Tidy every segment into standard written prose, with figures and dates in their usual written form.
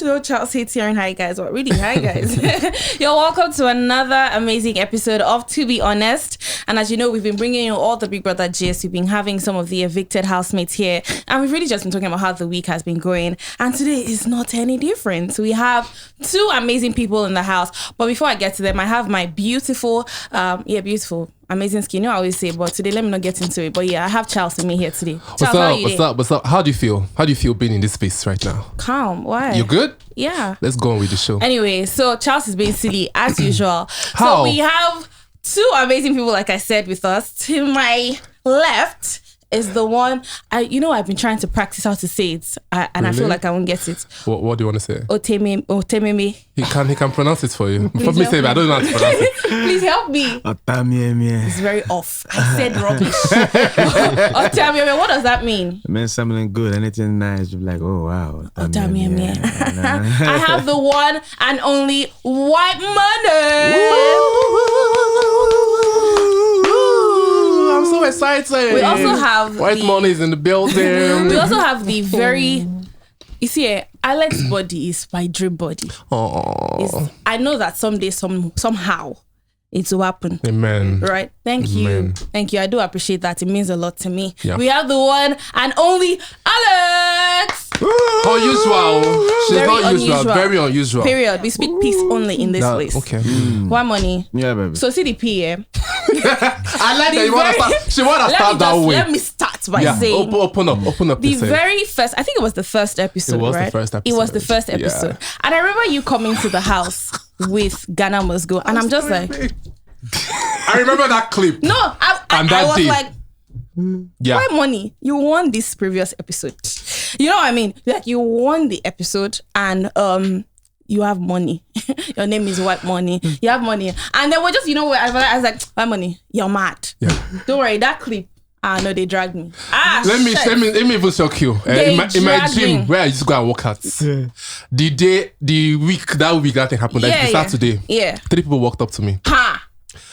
know Charles hates hearing hi guys, but really, hi guys. You're welcome to another amazing episode of To Be Honest. And as you know, we've been bringing you all the Big Brother gist. We've been having some of the evicted housemates here. And we've really just been talking about how the week has been going. And today is not any different. We have two amazing people in the house. But before I get to them, I have my beautiful, amazing skin. You know I always say, but today let me not get into it. But yeah, I have Charles with me here today. Charles, What's up? How do you feel? How do you feel being in this space right now? Calm. Why? You good? Yeah. Let's go on with the show. Anyway, so Charles is being silly as usual. How? So we have two amazing people, like I said, with us. To my left is the one, I've been trying to practice how to say it, and really? I feel like I won't get it. What do you want to say? Otememe. He can pronounce it for you. For me, say I don't know how to pronounce it. Please help me. Otememe. It's very off. I said rubbish. Otememe, what does that mean? It means something good. Anything nice, you're like, oh wow. Otememe. I have the one and only White Money. I'm so excited. We also have White Money is in the building. We also have the very, you see, Alex's body is my dream body. I know that someday, somehow, it will happen. Amen. Right? Thank you. Thank you. I do appreciate that. It means a lot to me. Yeah. We have the one and only Alex. Unusual. She's Very not unusual. unusual. Very unusual. Period. We speak peace only in this place. Okay. White Money. Yeah, baby. So CDP, yeah. I like that you want to start. She want to start that way. Let me start by saying. Open up. The very first, I think it was the first episode, right? It was the first episode. Yeah. And I remember you coming to the house with Ghana Must Go. And I'm just like... I remember that clip. No, I was day. like... Yeah. White Money, you won this previous episode. You know what I mean? Like, you won the episode and you have money. Your name is White Money. You have money. And then we're just, I was like, White Money, you're mad. Yeah. Don't worry, that clip. No, they dragged me. Let me even shock you. In my gym where I used to go and work out. Yeah. The week that thing happened, like Saturday. Yeah. 3 people walked up to me.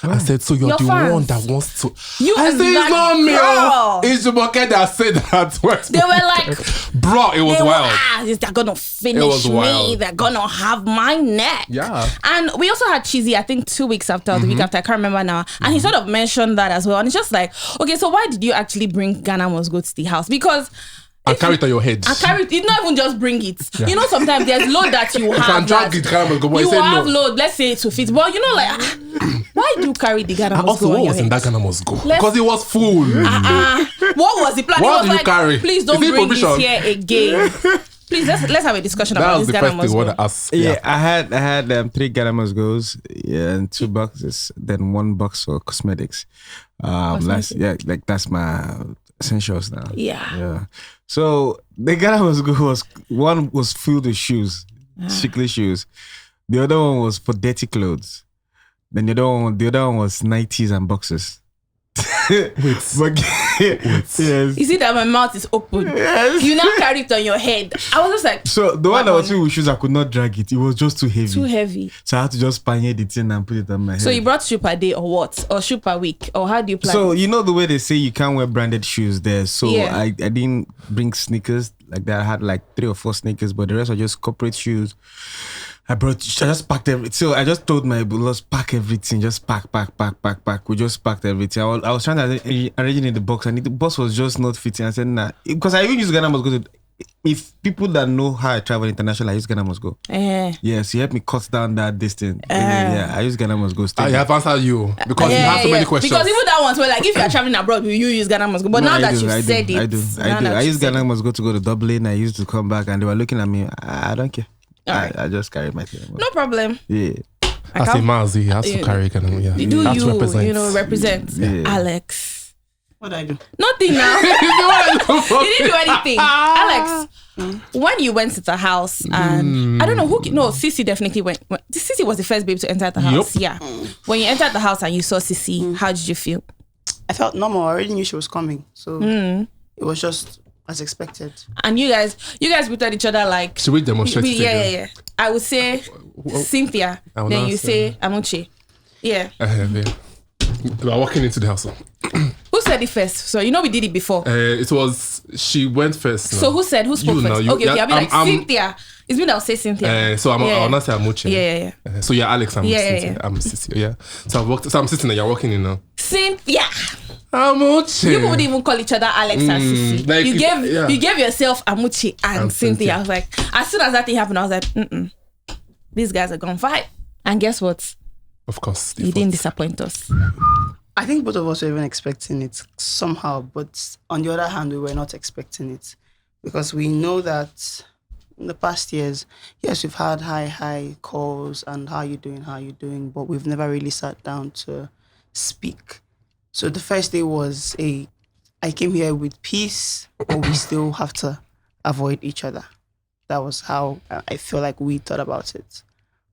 I said, so you're the fans. one that wants to. I said, it's not me. It's Jumoke that said that. They were like, bro, it was wild. They're gonna finish me. They're gonna have my neck. Yeah. And we also had Cheesy, I think 2 weeks after, the week after, I can't remember now. And he sort of mentioned that as well. And it's just like, okay, so why did you actually bring Ghana Must Go to the house? Because and carry it on your head. And carry it. It's not even just bring it. Yeah. You know, sometimes there's load that you have. You can drag it, Ghana Must Go. You have load, let's say to fit. But why do you carry the Ghana Must Go? Also, what was in that Ghana Must Go? Because it was full. What was the plan? What do you carry? Please don't bring this here again. Please, let's have a discussion about this Ghana Must Go. Yeah, I had 3 Ghana Must Goes, and 2 boxes, then 1 box for cosmetics. That's my essentials now. Yeah. So the Ghana Must Go one was filled with shoes, strictly shoes. The other one was for dirty clothes. Then the other one was 90s and boxes. Wait. Yes. You see that my mouth is open. Yes. You now carry it on your head. I was just like... So the one that was filled with shoes, I could not drag it. It was just too heavy. So I had to just panier the thing and put it on my head. So you brought shoe per day or what? Or shoe per week? Or how do you plan? So you know the way they say you can't wear branded shoes there. So I didn't bring sneakers like that. I had like 3 or 4 sneakers, but the rest are just corporate shoes. I just packed everything. So I just told my boss, pack everything. Just pack. We just packed everything. I was trying to arrange it in the box, and the box was just not fitting. I said, nah. Because I even use Ghana Must Go. If people that know how I travel international, I use Ghana Must Go. Yes, you helped me cut down that distance. I use Ghana Must Go. I have answered you because you have so many questions. Because even that one, so like if you are traveling abroad, you use Ghana Must Go. But now that you've said it, I do. I use Ghana Must Go to Dublin. I used to come back, and they were looking at me. I don't care. I just carry my thing. No problem. Yeah. As a Mazi, he has to carry Ghana. Yeah. You do represent. Yeah. Alex. What did I do? Nothing now. You didn't do anything. Alex, when you went to the house and I don't know Sissy definitely went. Sissy was the first babe to enter the house. Yep. Yeah. When you entered the house and you saw Sissy, how did you feel? I felt normal. I already knew she was coming. So it was just as expected. And you guys looked at each other like... Should we demonstrate it again? Yeah. I would say Cynthia. Then you say Amuche. Yeah. We are walking into the house. Who said it first? So we did it before. It was... She went first. So who spoke first? Okay, I'll be like, Cynthia. It's me that will say Cynthia. So I'll not say Amuche. Yeah. So you're Alex, I'm Cynthia. Yeah. I'm Cynthia, yeah. So I'm sitting there, you're walking in now. Cynthia. Amuche. You wouldn't even call each other Alex and Sissy. Like, you gave yourself Amuche and Cynthia. I was like, as soon as that thing happened, I was like, these guys are gonna fight. And guess what? Of course. You didn't disappoint us. I think both of us were even expecting it somehow, but on the other hand, we were not expecting it because we know that in the past years, yes, we've had high calls and how you doing, but we've never really sat down to speak. So the first day was I came here with peace, but we still have to avoid each other. That was how I feel like we thought about it.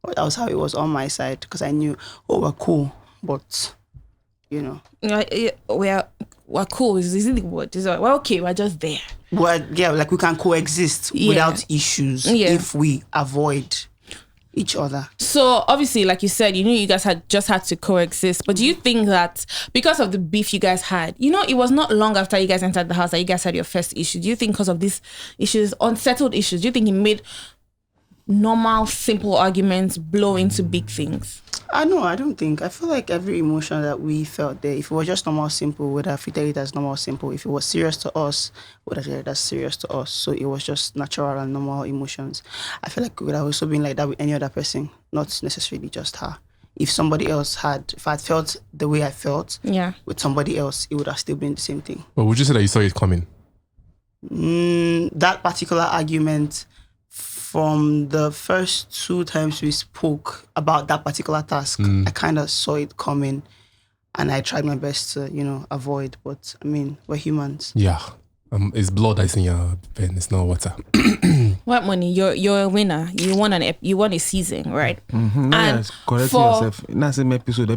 But that was how it was on my side because I knew, we're cool, but you know. We're cool. Is the word? We're okay. We're just there. Like we can coexist without issues if we avoid each other. So obviously, like you said, you guys had to coexist. But do you think that because of the beef you guys had, it was not long after you guys entered the house that you guys had your first issue? Do you think because of these issues, unsettled issues, do you think it made normal, simple arguments blow into big things? No, I don't think. I feel like every emotion that we felt there, if it was just normal, simple, we would have treated it as normal, simple. If it was serious to us, we would have treated it as serious to us. So it was just natural and normal emotions. I feel like it would have also been like that with any other person, not necessarily just her. If somebody else if I felt the way I felt with somebody else, it would have still been the same thing. But would you say that you saw it coming? That particular argument, from the first 2 times we spoke about that particular task, I kind of saw it coming and I tried my best to, avoid. But I mean, we're humans. Yeah. It's blood that's in your vein. It's not water. What money? You're a winner. You won a season, right? Mm-hmm. And correct yourself. Not same episode. I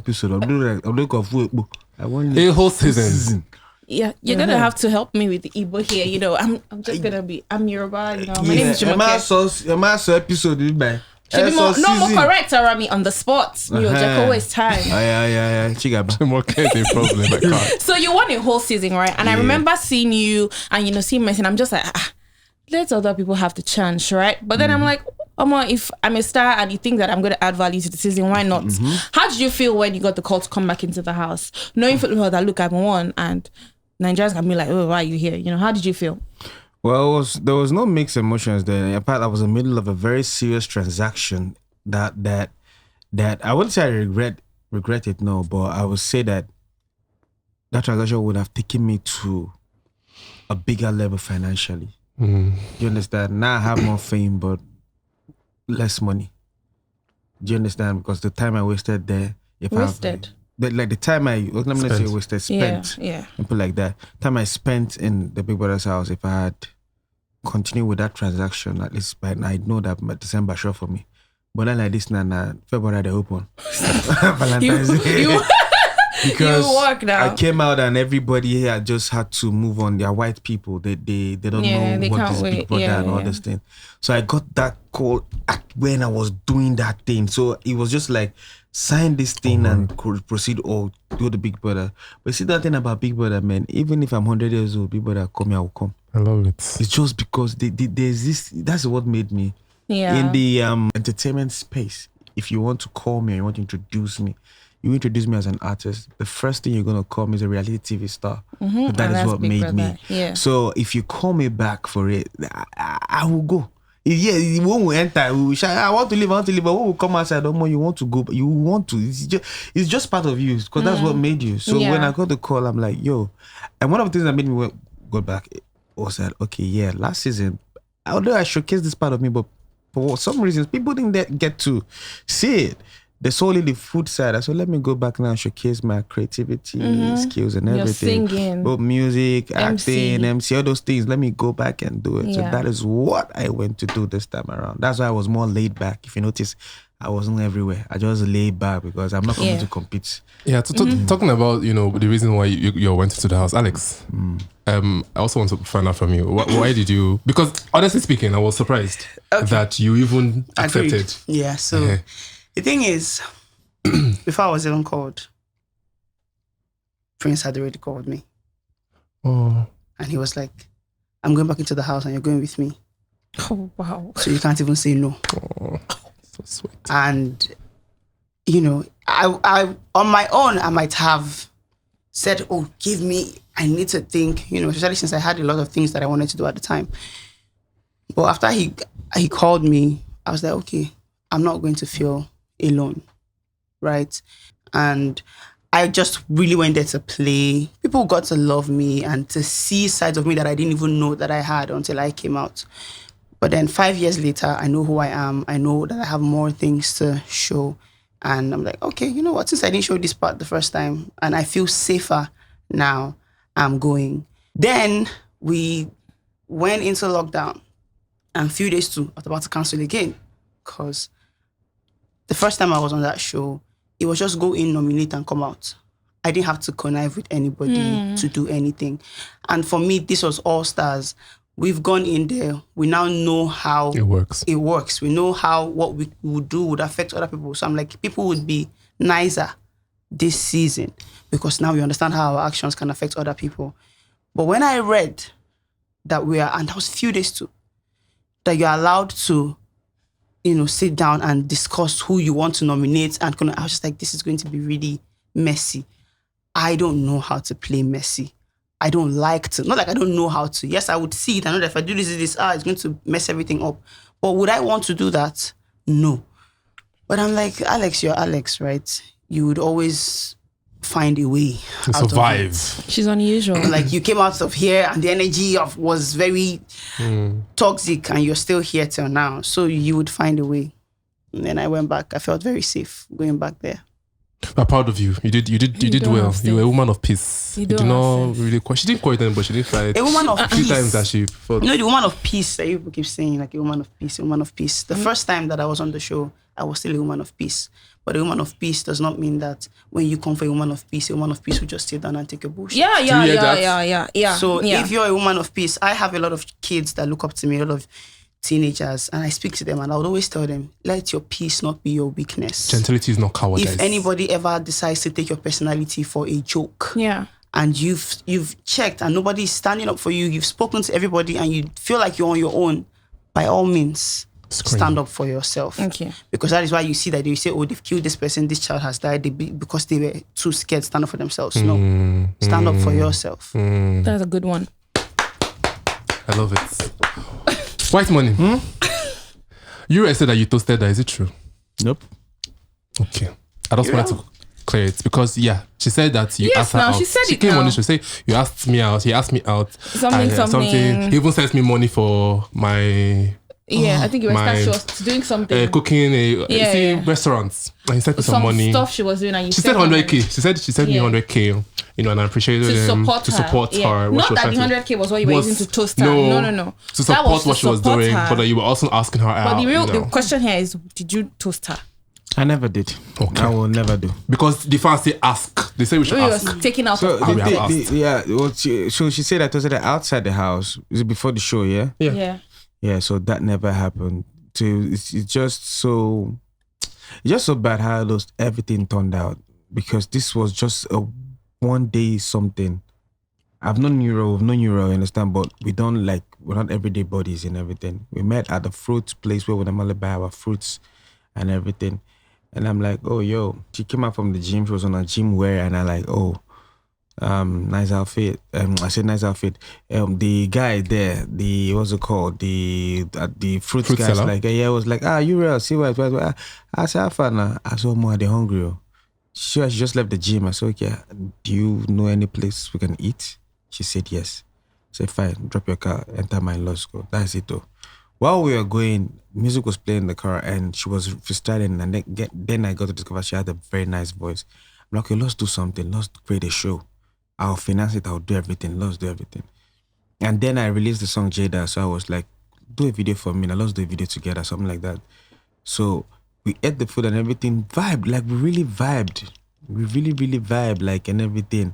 won a whole season. Yeah, you're gonna have to help me with the Igbo here. I'm just gonna be. I'm Yoruba. My name is Jumoke. My episode by. No more correct around me on the spot. Just always time. Yeah. Jumoke is a problem. I can't. So you won a whole season, right? And I remember seeing you and seeing me, and I'm just like, let other people have the chance, right? But then I'm like, if I'm a star and you think that I'm going to add value to the season, why not? How did you feel when you got the call to come back into the house, knowing for that look, I've won and Nigerians can be like, why are you here? How did you feel? Well, there was no mixed emotions there. In fact, I was in the middle of a very serious transaction that I wouldn't say I regret it, no, but I would say that transaction would have taken me to a bigger level financially. You understand? Now I have more fame, but less money. Do you understand? Because the time I wasted there, the time spent, and put like that. Time I spent in the Big Brother's house, if I had continued with that transaction, at least by now, I know that my December sure for me. But then like this now, February they open. Valentine's Day. Because you work now. I came out and everybody here just had to move on. They are white people. They don't know what is Big Brother and all this thing. So I got that call when I was doing that thing. So it was just like, sign this thing and proceed or do the Big Brother. But see that thing about Big Brother, man, even if I'm 100 years old, Big Brother come here, I will come. I love it. It's just because there's this, that's what made me in the entertainment space. If you want to call me or you want to introduce me, you introduce me as an artist, the first thing you're going to call me is a reality TV star. So that is what made me. Yeah. So if you call me back for it, I will go. When we enter, we shout, I want to leave. But when we come outside, don't know you want to go, but you want to. It's just part of you because that's what made you. So when I got the call, I'm like, yo. And one of the things that made me go back was that, okay, last season, although I showcased this part of me, but for some reasons, people didn't get to see it. They solely the food side. So let me go back now and showcase my creativity, skills and everything. You're singing. Both music, acting, MC, all those things. Let me go back and do it. Yeah. So that is what I went to do this time around. That's why I was more laid back. If you notice, I wasn't everywhere. I just laid back because I'm not coming to compete. Yeah, talking about, the reason why you went into the house, Alex, I also want to find out from you. Why did you, because honestly speaking, I was surprised that you even accepted. Agreed. Yeah, so... The thing is, before I was even called, Prince had already called me. Oh. And he was like, I'm going back into the house and you're going with me. Oh, wow. So you can't even say no. Oh, so sweet. And, you know, I on my own, I might have said, oh, I need to think, you know, especially since I had a lot of things that I wanted to do at the time. But after he called me, I was like, okay, I'm not going to feel alone, right? And I just really went there to play. People got to love me and to see sides of me that I didn't even know that I had until I came out. But then 5 years later, I know who I am. I know that I have more things to show. And I'm like, okay, you know what? Since I didn't show this part the first time and I feel safer now, I'm going. Then we went into lockdown. And a few days too, I was about to cancel again. Because the first time I was on that show, it was just go in, nominate, and come out. I didn't have to connive with anybody to do anything. And for me, this was all stars. We've gone in there. We now know how it works. We know how what we would do would affect other people. So I'm like, people would be nicer this season because now we understand how our actions can affect other people. But when I read that and that was a few days too, that you're allowed to, you know, sit down and discuss who you want to nominate. And I was just like, this is going to be really messy. I don't know how to play messy. I don't like to. Not like I don't know how to. Yes, I would see it. I know that if I do this, it's going to mess everything up. But would I want to do that? No. But I'm like, Alex, you're Alex, right? You would always find a way to survive. She's unusual. Like you came out of here and the energy was very toxic and you're still here till now. So you would find a way. And then I went back. I felt very safe going back there. I'm proud of you. You did well. You were a woman of peace. You did not really she didn't quite them, but she did fight. A woman of peace. 3 times that she fought. You know, the woman of peace that people keep saying, like a woman of peace, a woman of peace. The first time that I was on the show, I was still a woman of peace. But a woman of peace does not mean that when you come for a woman of peace will just sit down and take a bullshit. Yeah. So if you're a woman of peace, I have a lot of kids that look up to me, a lot of teenagers, and I speak to them and I would always tell them, let your peace not be your weakness. Gentility is not cowardice. If anybody ever decides to take your personality for a joke, and you've checked and nobody's standing up for you, you've spoken to everybody and you feel like you're on your own, by all means, stand up for yourself. Okay. Because that is why you see that they say, oh, they've killed this person, this child has died, because they were too scared to stand up for themselves. No. Stand up for yourself. That's a good one. I love it. White money. You said that you toasted that. Is it true? Nope. Okay. I just wanted to clear it because she said that you asked her out. She said she it came now. on. She said you asked me out. He asked me out. Something. He even sent me money for my. I think it was she was doing something. Cooking restaurants. And he sent me some money. Stuff she was doing, and she said 100K. She said me 100K. You know, and I appreciated him to support her. Not that the 100K was what you were using to toast her. No. To support what she was doing, but that you were also asking her out. But the question here is, did you toast her? I never did. Okay. I will never do. Because the fans say ask. They say we should ask. Was taking out. So she said I toasted her outside the house. Is it before the show? Yeah. So that never happened. It's just so bad how everything turned out, because this was just a one day something. I've known Euro, you understand, but we're not everyday bodies and everything. We met at the fruit place where we normally buy our fruits and everything. And I'm like, oh, yo, she came out from the gym. She was on a gym wear, and I like, oh, nice outfit. I said nice outfit. The guy there, what's it called? The fruit guy seller? Like, it was like, you real, see what? I said, how far now? I said, more, they're hungry. She just left the gym. I said, okay, do you know any place we can eat? She said yes. I said, fine, drop your car, enter my law school. That's it though. While we were going, music was playing in the car and she was freestyling, and then I got to discover she had a very nice voice. I'm like, okay, let's do something. Let's create a show. I'll finance it. I'll do everything. Let's do everything. And then I released the song Jada. So I was like, do a video for me. Now let's do a video together, something like that. So we ate the food and everything, vibed. Like we really vibed. We really, really vibed, like, and everything.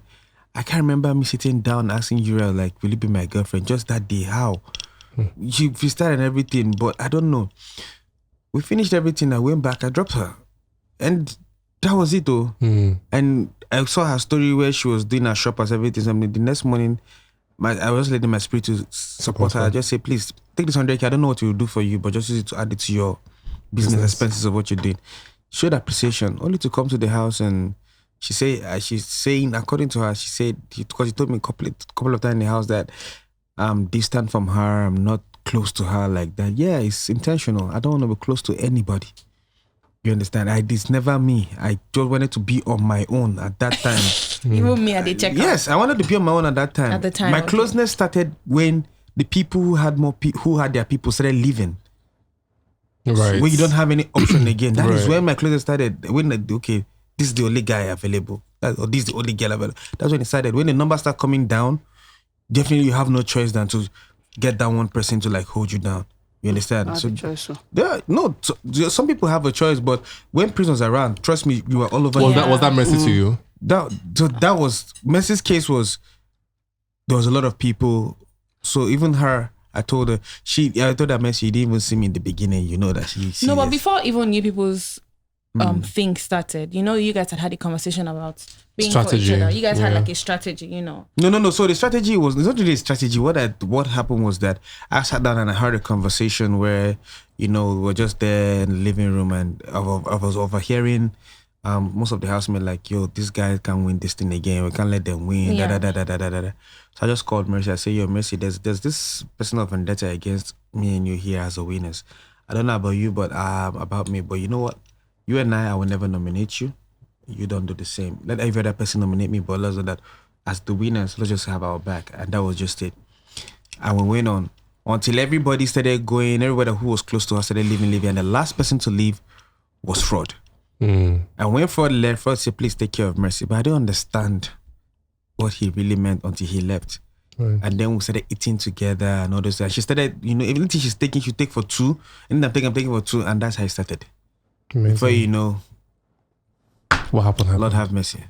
I can't remember me sitting down asking Uriel, like, will you be my girlfriend? Just that day, how? She started and everything, but I don't know. We finished everything. I went back. I dropped her. And that was it, though. And I saw her story where she was doing her shop as everything. Something. The next morning, I was letting my spirit to support her. I just say, please, take this 100K. I don't know what it will do for you, but just use it to add it to your business expenses of what you're doing. Showed appreciation, only to come to the house and she's saying, according to her, she said, because she told me a couple of times in the house that I'm distant from her, I'm not close to her like that. Yeah, it's intentional. I don't want to be close to anybody. You understand? It's never me. I just wanted to be on my own at that time. Even me at the checkout. Yes, I wanted to be on my own at that time. At the time, my closeness started when the people who had their people started leaving. Right. When you don't have any option again. That is when my closeness started. When this is the only guy available. Or this is the only girl available. That's when it started. When the numbers start coming down, definitely you have no choice than to get that one person to like hold you down. You understand? So, choice, some people have a choice, but when Prince was around, trust me, you were all over. Was that Mercy to you? That was Mercy's case. There was a lot of people. So even her, I told her that Mercy, you didn't even see me in the beginning. You know that she No, but before even you people's thing started, you guys had a conversation about being strategy for each other. You guys had like a strategy, No. So the strategy it's not really a strategy. What happened was that I sat down and I heard a conversation where, we were just there in the living room and I was overhearing most of the housemates like, yo, this guy can't win this thing again. We can't let them win. So I just called Mercy. I said, yo, Mercy, there's this personal vendetta against me and you here as a winners. I don't know about you, but about me. But you know what? You and I will never nominate you. You don't do the same. Let every other person nominate me, but let's do that. As the winners, let's just have our back. And that was just it. And we went on until everybody started going, everybody who was close to us started leaving. And the last person to leave was Fraud. And when Fraud left, Fraud said, please take care of Mercy. But I don't understand what he really meant until he left. Right. And then we started eating together and all this. And she started, everything she's taking, she take for two. And I'm taking for two. And that's how it started. Amazing. Before you know, what happened? Lord have mercy.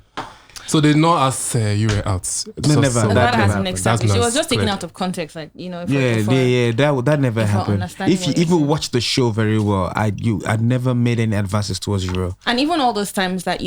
So they did not ask you were out. No, never. That hasn't established. It was just taken out of context, like That never happened. If you even watch the show very well, I never made any advances towards you. And even all those times that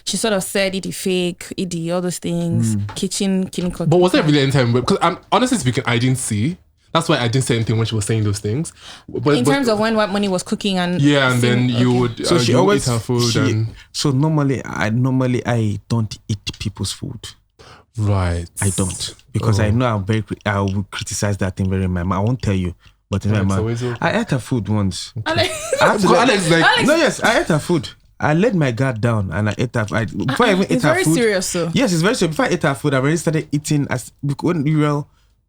she sort of said it fake, all those things, kitchen. But was there really any time? Because honestly speaking, I didn't see. That's why I didn't say anything when she was saying those things. But, in terms of when White Money was cooking and then you would so she always eat her food. So normally I don't eat people's food. Right. I don't because I know I will criticize that thing very much. I won't tell you, but in my mind, I ate her food once. Okay. Alex, I ate her food. I let my guard down and I ate her. Before I even ate her food. It's very serious, so. Yes, it's very serious. Before I ate her food, I already started eating.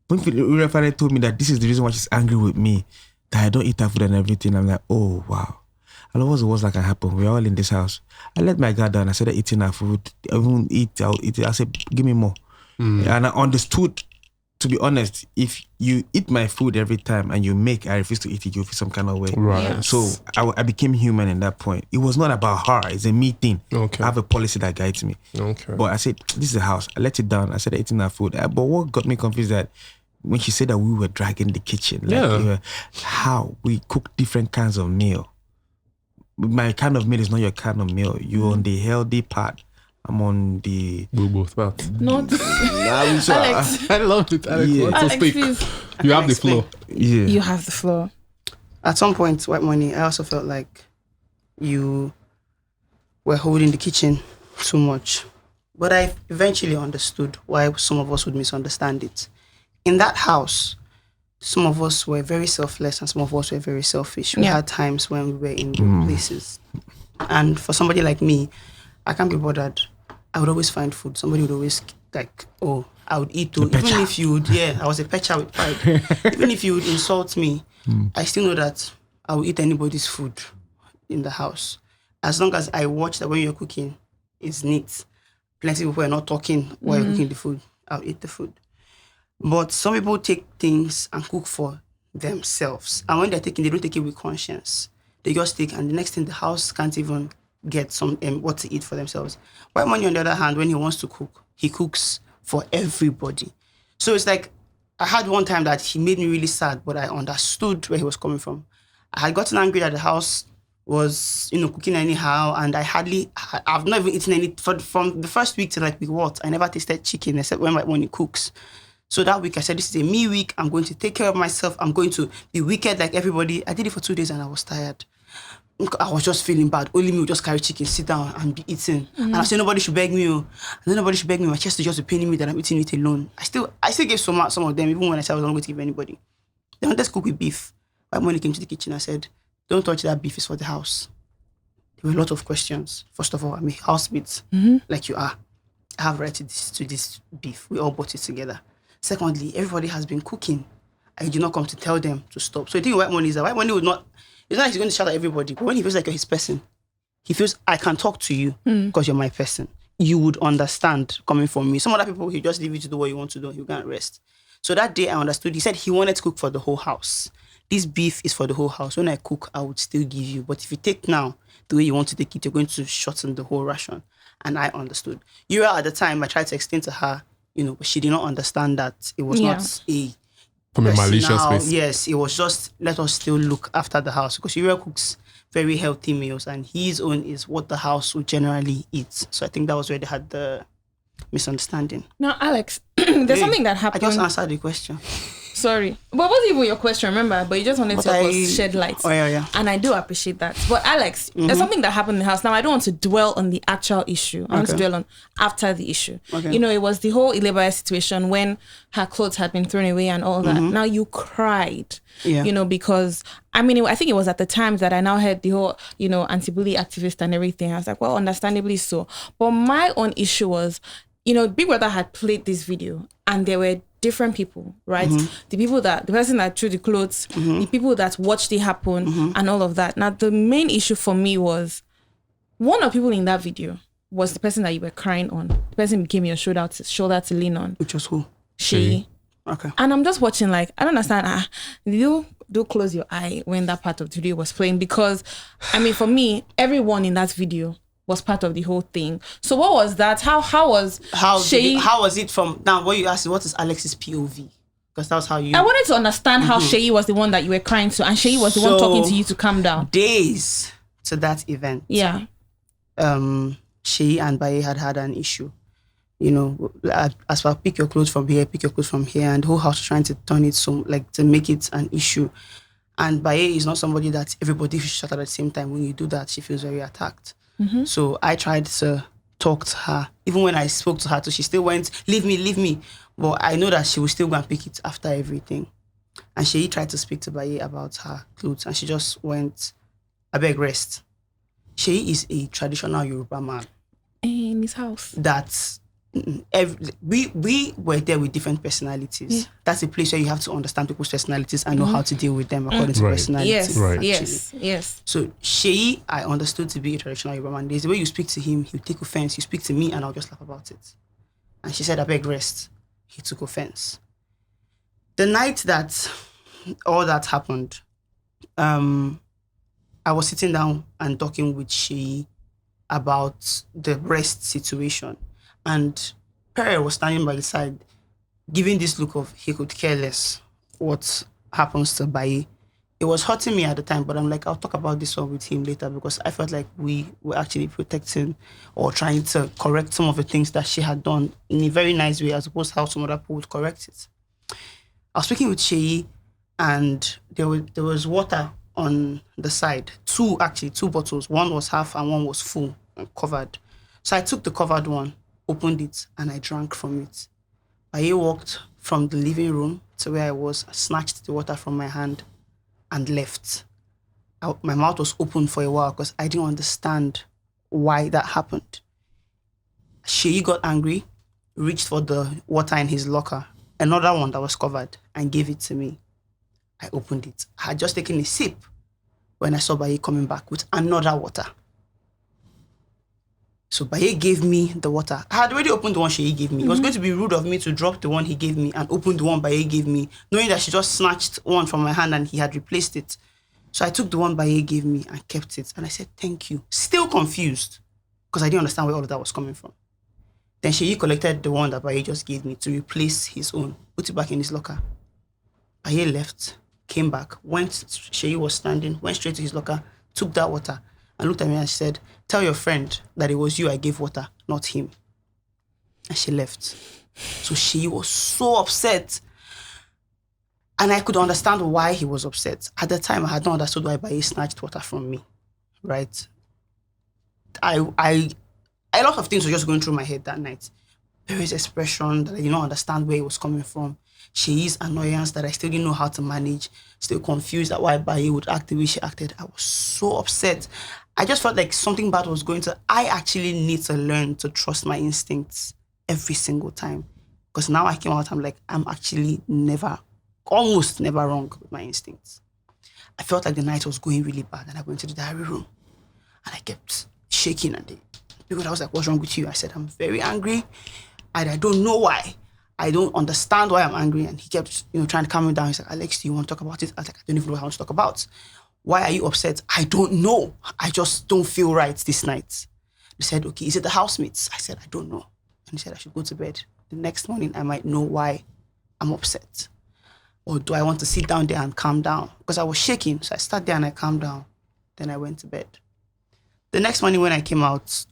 When Uriel finally told me that this is the reason why she's angry with me, that I don't eat her food and everything, I'm like, oh, wow. And what's the worst that can happen? We're all in this house. I let my guard down. I started eating her food. I won't eat. I'll eat it. I said, give me more. And I understood, to be honest, if you eat my food every time and I refuse to eat it, you feel some kind of way. Right. Yeah. So I became human in that point. It was not about her. It's a me thing. Okay. I have a policy that guides me. Okay. But I said, this is the house. I let it down. I started eating her food. But what got me confused that when she said that we were dragging the kitchen, how we cook different kinds of meal. My kind of meal is not your kind of meal. You're on the healthy part. I'm on the both parts. Not Alex. I loved it, Alex. Yeah. Alex, speak. You have the floor. Yeah. You have the floor. At some point, White Money, I also felt like you were holding the kitchen too much. But I eventually understood why some of us would misunderstand it. In that house, some of us were very selfless and some of us were very selfish. We had times when we were in good places. And for somebody like me, I can't be bothered. I would always find food. Somebody would always I would eat too. Even if you would, I was a pecha with pride. Even if you would insult me, I still know that I will eat anybody's food in the house. As long as I watch that when you're cooking, it's neat. Plenty of people are not talking while you're cooking the food. I'll eat the food. But some people take things and cook for themselves. And when they're taking, they don't take it with conscience. They just take, and the next thing, the house can't even get some what to eat for themselves. White Money, on the other hand, when he wants to cook, he cooks for everybody. So it's like, I had one time that he made me really sad, but I understood where he was coming from. I had gotten angry that the house was, cooking anyhow, and I've not even eaten any, from the first week to week what? I never tasted chicken except when White Money cooks. So that week I said, this is a me week. I'm going to take care of myself. I'm going to be wicked like everybody. I did it for 2 days and I was tired. I was just feeling bad. Only me would just carry chicken, sit down and be eating. And I said, nobody should beg me. Nobody should beg me. My chest is just paining me that I'm eating it alone. I still gave some of them, even when I said I was not going to give anybody. They wanted to cook with beef. But when he came to the kitchen, I said, don't touch that beef, it's for the house. There were a lot of questions. First of all, I'm a housemate, like you are. I have right to this beef. We all bought it together. Secondly, everybody has been cooking. I did not come to tell them to stop. So the thing with White Money is that White Money would not, it's not like he's going to shout at everybody, but when he feels like you're his person, he feels, I can talk to you because you're my person. You would understand coming from me. Some other people, he just leave you to do what you want to do. You can't rest. So that day I understood. He said he wanted to cook for the whole house. This beef is for the whole house. When I cook, I would still give you. But if you take now the way you want to take it, you're going to shorten the whole ration. And I understood. At the time, I tried to explain to her, but she did not understand that it was not from a malicious place. Yes, it was just, let us still look after the house. Because Uriel cooks very healthy meals and his own is what the house would generally eat. So I think that was where they had the misunderstanding. Now, Alex, there's something that happened. I just answered the question. Sorry. But it wasn't even your question, remember? But you just wanted to shed light. Oh, yeah. And I do appreciate that. But Alex, there's something that happened in the house. Now, I don't want to dwell on the actual issue. I want to dwell on after the issue. Okay. It was the whole Ilebaya situation when her clothes had been thrown away and all that. Now, you cried, because, I think it was at the time that I now heard the whole, anti-bully activist and everything. I was like, well, understandably so. But my own issue was, Big Brother had played this video and there were different people, right? The person that threw the clothes, the people that watched it happen and all of that. Now, the main issue for me was one of the people in that video was the person that you were crying on. The person became your shoulder to lean on. Which was who? She. Okay. And I'm just watching like, I don't understand. Did you do close your eye when that part of the video was playing? Because, for me, everyone in that video was part of the whole thing. So what was that? How was it from now? What you asked, what is Alex's POV? Because that was how you. I wanted to understand how Sheyi was the one that you were crying to, and Sheyi was the one talking to you to calm down. Days to that event, Sheyi and Baye had an issue. As far pick your clothes from here, and the whole house trying to turn it to make it an issue. And Baye is not somebody that everybody should shout at the same time. When you do that, she feels very attacked. So I tried to talk to her. Even when I spoke to her, she still went, leave me. But I know that she will still go and pick it after everything. And she tried to speak to Baye about her clothes. And she just went, I beg rest. She is a traditional Yoruba man. In his house. That's... we were there with different personalities. Yeah. That's a place where you have to understand people's personalities and know how to deal with them according to personalities. Yes. So Sheyi, I understood to be a traditional Yoruba man. There's the way you speak to him, he'll take offense. You speak to me and I'll just laugh about it. And she said, I beg rest. He took offense. The night that all that happened, I was sitting down and talking with Sheyi about the rest situation. And Perry was standing by the side, giving this look of he could care less what happens to Baye. It was hurting me at the time, but I'm like, I'll talk about this one with him later because I felt like we were actually protecting or trying to correct some of the things that she had done in a very nice way as opposed to how some other people would correct it. I was speaking with Sheyi and there was water on the side. Two bottles. One was half and one was full and covered. So I took the covered one, opened it, and I drank from it. Baye walked from the living room to where I was, snatched the water from my hand, and left. My mouth was open for a while because I didn't understand why that happened. Sheyi got angry, reached for the water in his locker, another one that was covered, and gave it to me. I opened it. I had just taken a sip when I saw Baye coming back with another water. So Baye gave me the water. I had already opened the one Sheyi gave me. It was going to be rude of me to drop the one he gave me and open the one Baye gave me, knowing that she just snatched one from my hand and he had replaced it. So I took the one Baye gave me and kept it. And I said, thank you. Still confused because I didn't understand where all of that was coming from. Then Sheyi collected the one that Baye just gave me to replace his own, put it back in his locker. Baye left, came back, Sheyi was standing, went straight to his locker, took that water, and looked at me and she said, tell your friend that it was you I gave water, not him. And she left. So she was so upset. And I could understand why he was upset. At the time, I had not understood why Baye snatched water from me, right? A lot of things were just going through my head that night. Various expression that I did not understand where it was coming from. She's annoyance that I still didn't know how to manage. Still confused at why Baye would act the way she acted. I was so upset. I just felt like something bad was going to... I actually need to learn to trust my instincts every single time. Because now I came out, I'm like, I'm actually almost never wrong with my instincts. I felt like the night was going really bad, and I went to the diary room and I kept shaking, and because I was like, what's wrong with you? I said, I'm very angry and I don't know why. I don't understand why I'm angry. And he kept, trying to calm me down. He's like, Alex, do you want to talk about it? I was like, I don't even know what I want to talk about. Why are you upset? I don't know. I just don't feel right this night. He said, okay, is it the housemates? I said, I don't know. And he said, I should go to bed. The next morning, I might know why I'm upset. Or do I want to sit down there and calm down? Because I was shaking. So I sat there and I calmed down. Then I went to bed. The next morning when I came out,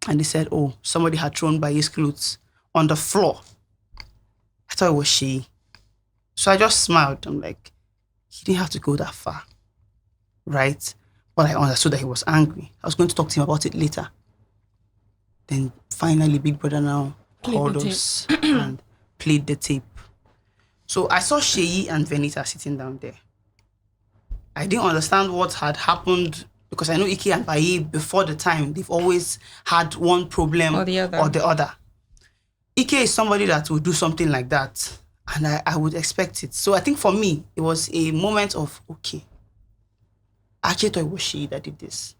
and they said, oh, somebody had thrown Baye's clothes on the floor. I thought it was she. So I just smiled. I'm like, he didn't have to go that far. Right? But I understood that he was angry. I was going to talk to him about it later. Then finally, Big Brother now called us and played the tape. So I saw Sheyi and Venita sitting down there. I didn't understand what had happened because I know Ike and Baye, before the time, they've always had one problem or the other. Ike is somebody that would do something like that, and I would expect it. So I think for me, it was a moment of, okay, I actually thought it was Sheyi that did this.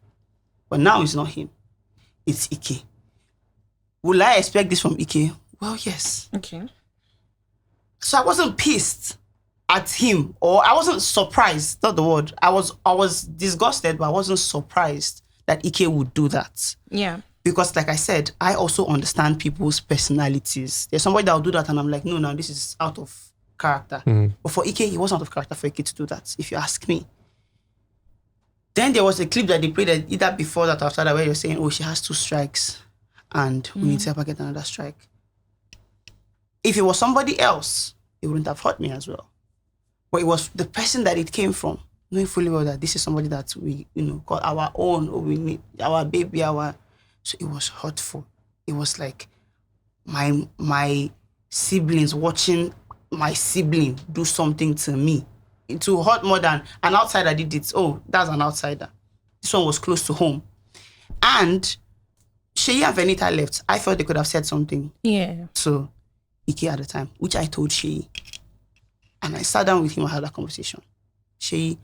But now it's not him. It's Ike. Will I expect this from Ike? Well, yes. Okay. So I wasn't pissed at him, or I wasn't surprised, not the word. I was disgusted, but I wasn't surprised that Ike would do that. Yeah. Because like I said, I also understand people's personalities. There's somebody that will do that and I'm like, no, this is out of character. But for Ike, it wasn't out of character for Ike to do that, if you ask me. Then there was a clip that they played either before that or after that where you're saying, oh, she has 2 strikes and we need to help her get another strike. If it was somebody else, it wouldn't have hurt me as well. But it was the person that it came from, knowing fully well that this is somebody that we, call our own, or we need our baby, So it was hurtful. It was like my siblings watching my sibling do something to me. It will hurt more than an outsider did it. Oh, that's an outsider. This one was close to home. And Sheyi and Venita left. I felt they could have said something. Yeah. So Ike at the time, which I told Sheyi. And I sat down with him and had that conversation. Sheyi,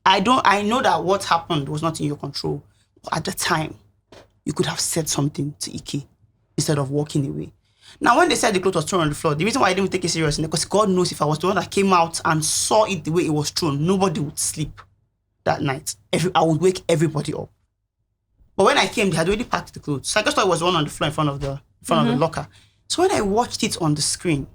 I know that what happened was not in your control. But at the time, you could have said something to Ike instead of walking away. Now, when they said the clothes was thrown on the floor, the reason why I didn't take it seriously, because God knows if I was the one that came out and saw it the way it was thrown, nobody would sleep that night. I would wake everybody up. But when I came, they had already packed the clothes. So I just thought it was one on the floor in front of the locker. So when I watched it on the screen,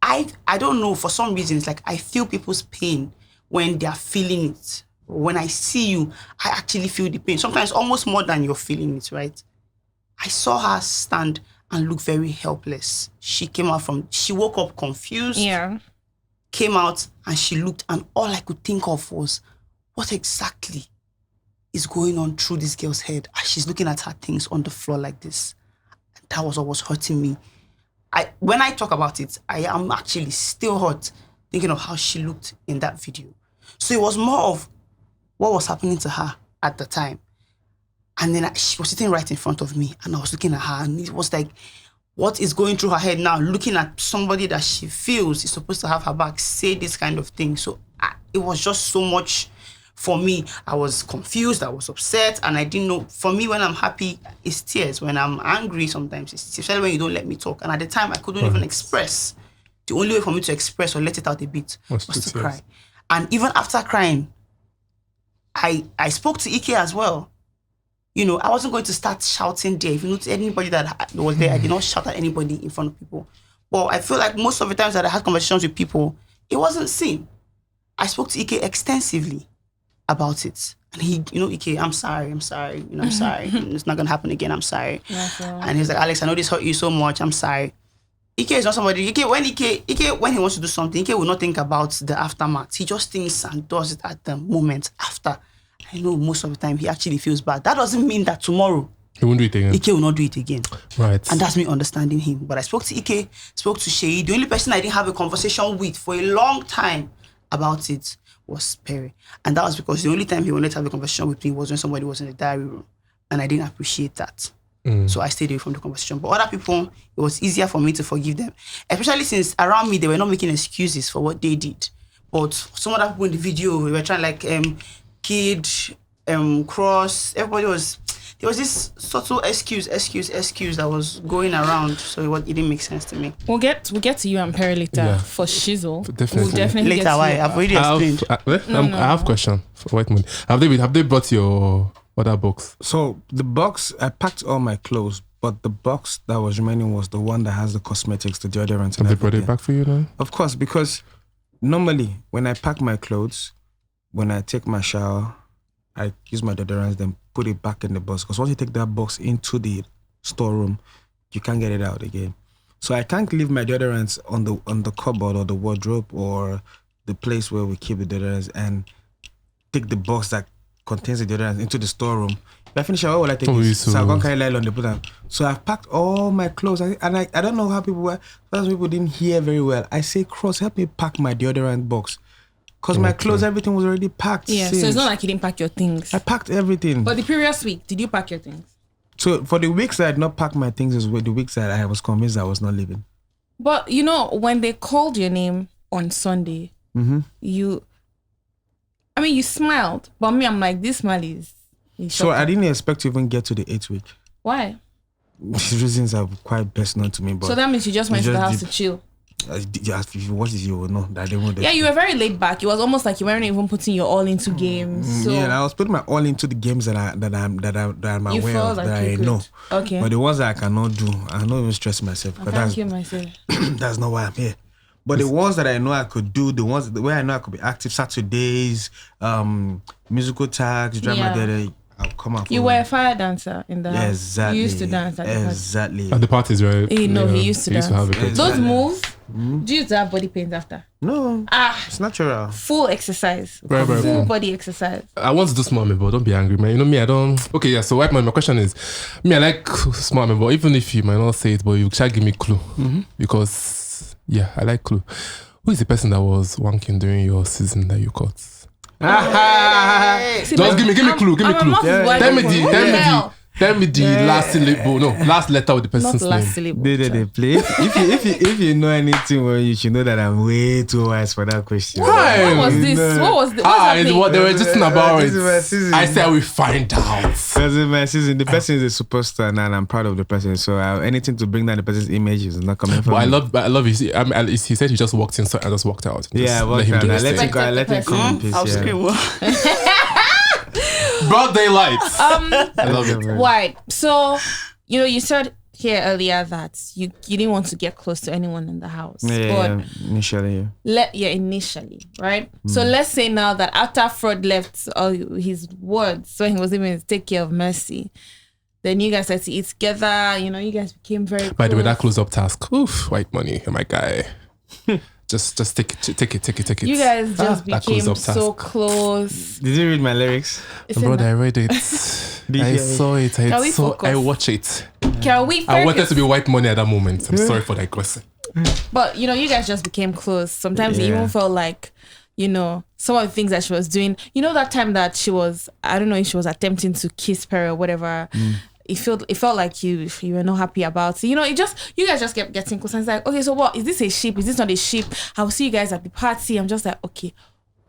I don't know, for some reason, it's like I feel people's pain when they're feeling it. When I see you, I actually feel the pain. Sometimes almost more than you're feeling it, right? I saw her stand and look very helpless. She woke up confused. Yeah. Came out and she looked, and all I could think of was, what exactly is going on through this girl's head as she's looking at her things on the floor like this? And that was what was hurting me. When I talk about it, I am actually still hurt thinking of how she looked in that video. So it was more of what was happening to her at the time. And then she was sitting right in front of me and I was looking at her and it was like, what is going through her head now, looking at somebody that she feels is supposed to have her back, say this kind of thing. So it was just so much for me. I was confused, I was upset, and I didn't know. For me, when I'm happy, it's tears. When I'm angry, sometimes it's especially when you don't let me talk. And at the time, I couldn't even express. The only way for me to express or let it out a bit was to cry. And even after crying, I spoke to Ike as well. I wasn't going to start shouting there. If you notice anybody that was there, I did not shout at anybody in front of people. But I feel like most of the times that I had conversations with people, it wasn't seen. I spoke to Ike extensively. about it. And he, Ike, I'm sorry, I'm sorry. I'm sorry. It's not going to happen again. I'm sorry. And he's like, Alex, I know this hurt you so much. I'm sorry. Ike is not somebody. Ike, when he wants to do something, Ike will not think about the aftermath. He just thinks and does it at the moment after. I know most of the time he actually feels bad. That doesn't mean that tomorrow he won't do it again. Ike will not do it again. Right. And that's me understanding him. But I spoke to Ike, spoke to Shay. The only person I didn't have a conversation with for a long time about it was Perry. And that was because the only time he wanted to have a conversation with me was when somebody was in the diary room. And I didn't appreciate that. So I stayed away from the conversation. But other people, it was easier for me to forgive them. Especially since around me, they were not making excuses for what they did. But some other people in the video, they were trying kid, cross. Everybody was... There was this subtle excuse that was going around. So it didn't make sense to me. We'll get to you and Perry later for shizzle. Definitely. We'll definitely later, get to why? you. I've already explained. I have a question for White Moon. Have they brought your other box? So the box, I packed all my clothes, but the box that was remaining was the one that has the cosmetics, the deodorant. Have they brought it back for you now? Of course, because normally when I pack my clothes, when I take my shower, I use my deodorant, then put it back in the box. Because once you take that box into the storeroom, you can't get it out again. So I can't leave my deodorants on the cupboard or the wardrobe or the place where we keep the deodorants and take the box that contains the deodorants into the storeroom. If I finish, where will I take this? So I can't carry nylon, they put on. So I've packed all my clothes. I don't know how people were. Sometimes people didn't hear very well. I say, Cross, help me pack my deodorant box. Because my clothes, everything was already packed. Yeah, so it's not like you didn't pack your things. I packed everything. But the previous week, did you pack your things? So for the weeks that I had not packed my things, is the weeks that I was convinced I was not leaving. But when they called your name on Sunday, you smiled. But me, I'm like, this smile is so I didn't expect to even get to the 8th week. Why? These reasons are quite personal to me. But so that means you just went to the house to chill. If you watch this, you will know that they won't. Yeah, you were very laid back. It was almost like you weren't even putting your all into games. So yeah, I was putting my all into the games that I'm aware of, that I know. Okay. But the ones that I cannot do, I don't even stress myself. Thank you, myself. That's not why I'm here. But the ones that I know I could do, the way I know I could be active, Saturdays, musical tags, drama theater, I'll come out. You were a fire dancer in the house. Exactly. You used to dance at the party. Exactly. At the parties, right? He used to dance. Have a Those moves, do you used to have body pains after? No. It's natural. Full exercise. Right. Full body exercise. I want to do small but don't be angry, man. Me, I don't... Okay, yeah, so White Man, my question is, me, I like small but even if you might not say it, but you shall give me clue. Because, yeah, I like clue. Who is the person that was wanking during your season that you caught? See, just give me clue. Tell me the last syllable. No, last letter of the person's name. Not last syllable. They play. If you know anything, well, you should know that I'm way too wise for that question. Why? What was this? What was this? What they were just about it. I said we find out. This is my season. The person is a superstar and I'm proud of the person. So anything to bring down the person's image is not coming from me. I love his. He said he just walked in, so I just walked out. Yeah, I walked out. I let him come in peace. I'll scream. Broad daylight. I love it. Why? So, you said here earlier that you didn't want to get close to anyone in the house. Yeah, initially. Initially, right? So let's say now that after Fred left his words, so he was even to take care of Mercy, then you guys had to eat together. You guys became very close. By the way, that close-up task. Oof, White Money, my guy. Just take it. You guys just became so close. Did you read my lyrics? Brother, I read it. I saw it. I watched it. Can we focus? I wanted to be White Money at that moment. I'm sorry for that question. But, you guys just became close. Sometimes it even felt like, some of the things that she was doing. That time that she was, I don't know if she was attempting to kiss Perry or whatever. It felt like you were not happy about it. You guys just kept getting close. And it's like, okay, so what? Is this a ship? Is this not a ship? I'll see you guys at the party. I'm just like, okay,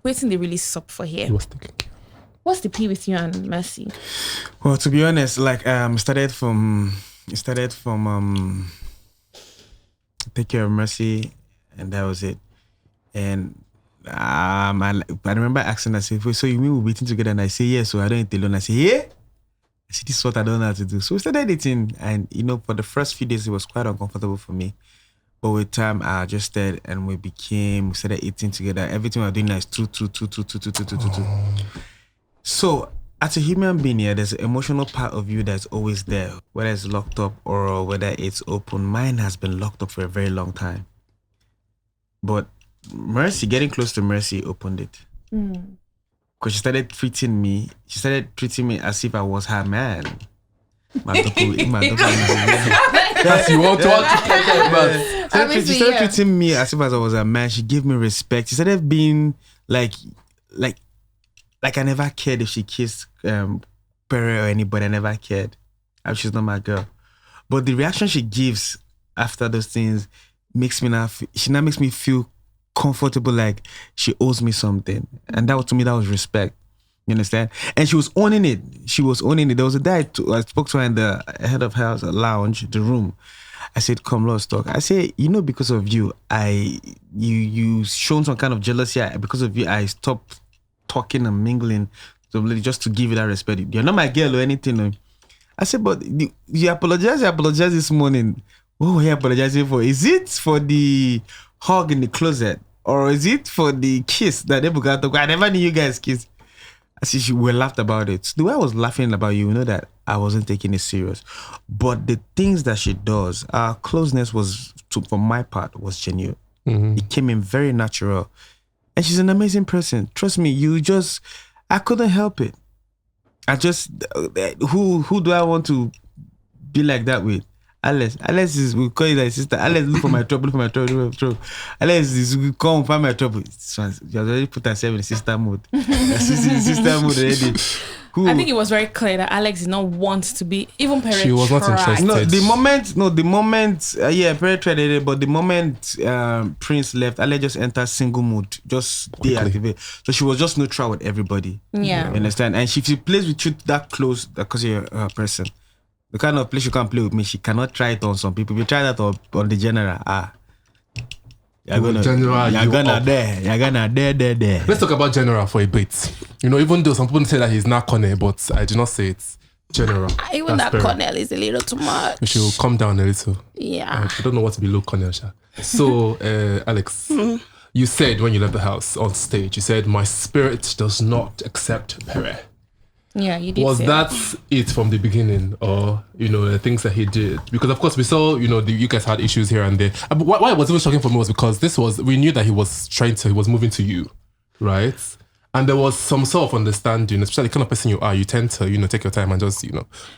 waiting they really sup for here. What's the P with you and Mercy? Well, to be honest, started from take care of Mercy, and that was it. And I remember asking, I said, so you mean we're waiting together? And I say, yes, so I don't eat alone. I say, yeah. I see, this is what I don't know how to do. So we started eating, and for the first few days it was quite uncomfortable for me. But with time I adjusted and we started eating together. Everything we were doing is two. So, as a human being, there's an emotional part of you that's always there, whether it's locked up or whether it's open. Mine has been locked up for a very long time. But Mercy, getting close to Mercy opened it. Because she started treating me as if I was her man. As you want to She started treating me as if I was a man. She gave me respect. She started being like I never cared if she kissed Pere or anybody. I never cared. She's not my girl. But the reaction she gives after those things makes me she now makes me feel comfortable, like she owes me something. And that was, to me, that was respect. You understand? And she was owning it. There was a day I spoke to her in the head of house lounge, the room. I said, come, let's talk. I said, because of you, you shown some kind of jealousy. Because of you, I stopped talking and mingling just to give you that respect. You're not my girl or anything. I said, but you apologized this morning. What were you apologizing for? Is it for the hug in the closet? Or is it for the kiss that they got? I never knew you guys kiss. I said, we laughed about it. The way I was laughing about you, that I wasn't taking it serious. But the things that she does, our closeness for my part, was genuine. It came in very natural. And she's an amazing person. Trust me, I couldn't help it. Who do I want to be like that with? Alex we call you like sister. Alex, look for my trouble. Alex we come find my trouble. You already put herself in sister mode. Sister mode already. I think it was very clear that Alex did not want to be, even Pere She was not interested. The moment, Pere tried it, but the moment Prince left, Alex just entered single mode, just deactivate. So she was just neutral with everybody. Yeah. You understand? And if she plays with you that close, because you're a person, the kind of place you can't play with me, she cannot try it on some people. If you try that on the general, you're gonna there. Let's talk about General for a bit. Even though some people say that he's not Cornell, but I do not say it's General. Even that Cornell is a little too much. We should calm down a little. Yeah. I don't know what to be low Cornell. So, Alex, you said when you left the house on stage, you said, my spirit does not accept Pere. Yeah, you did. Was that it from the beginning, or the things that he did? Because of course we saw you guys had issues here and there. But why it was even shocking for me was because we knew that he was moving to you, right? And there was some sort of understanding, especially the kind of person you are. You tend to take your time and just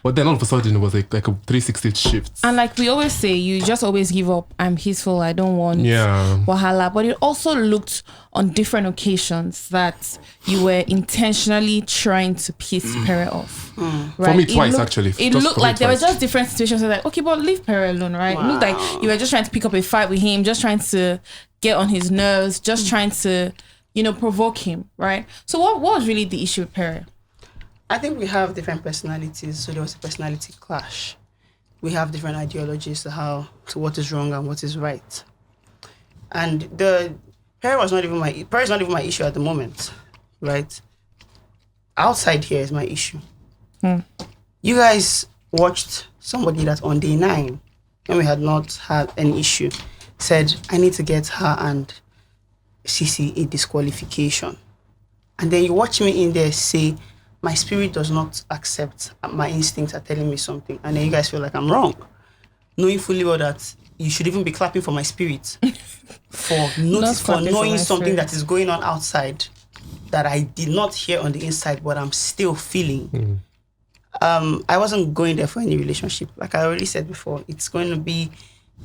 But then all of a sudden it was like a 360 shift. And like we always say, you just always give up. I'm peaceful. I don't want wahala. But it also looked on different occasions that you were intentionally trying to piss Pere off. Right? For me twice, actually. It looked like there were just different situations. Like, okay, but leave Pere alone, right? Wow. It looked like you were just trying to pick up a fight with him, just trying to get on his nerves, just trying to provoke him, right? So what was really the issue with Pere? I think we have different personalities, so there was a personality clash. We have different ideologies to what is wrong and what is right. And Pere is not even my issue at the moment, right? Outside here is my issue. You guys watched somebody that on day 9, when we had not had any issue, said, I need to get her and CC a disqualification. And then you watch me in there say, my spirit does not accept, my instincts are telling me something. And then you guys feel like I'm wrong. Knowing fully well that you should even be clapping for my spirit for knowing something that is going on outside that I did not hear on the inside, but I'm still feeling. I wasn't going there for any relationship. Like I already said before, it's going to be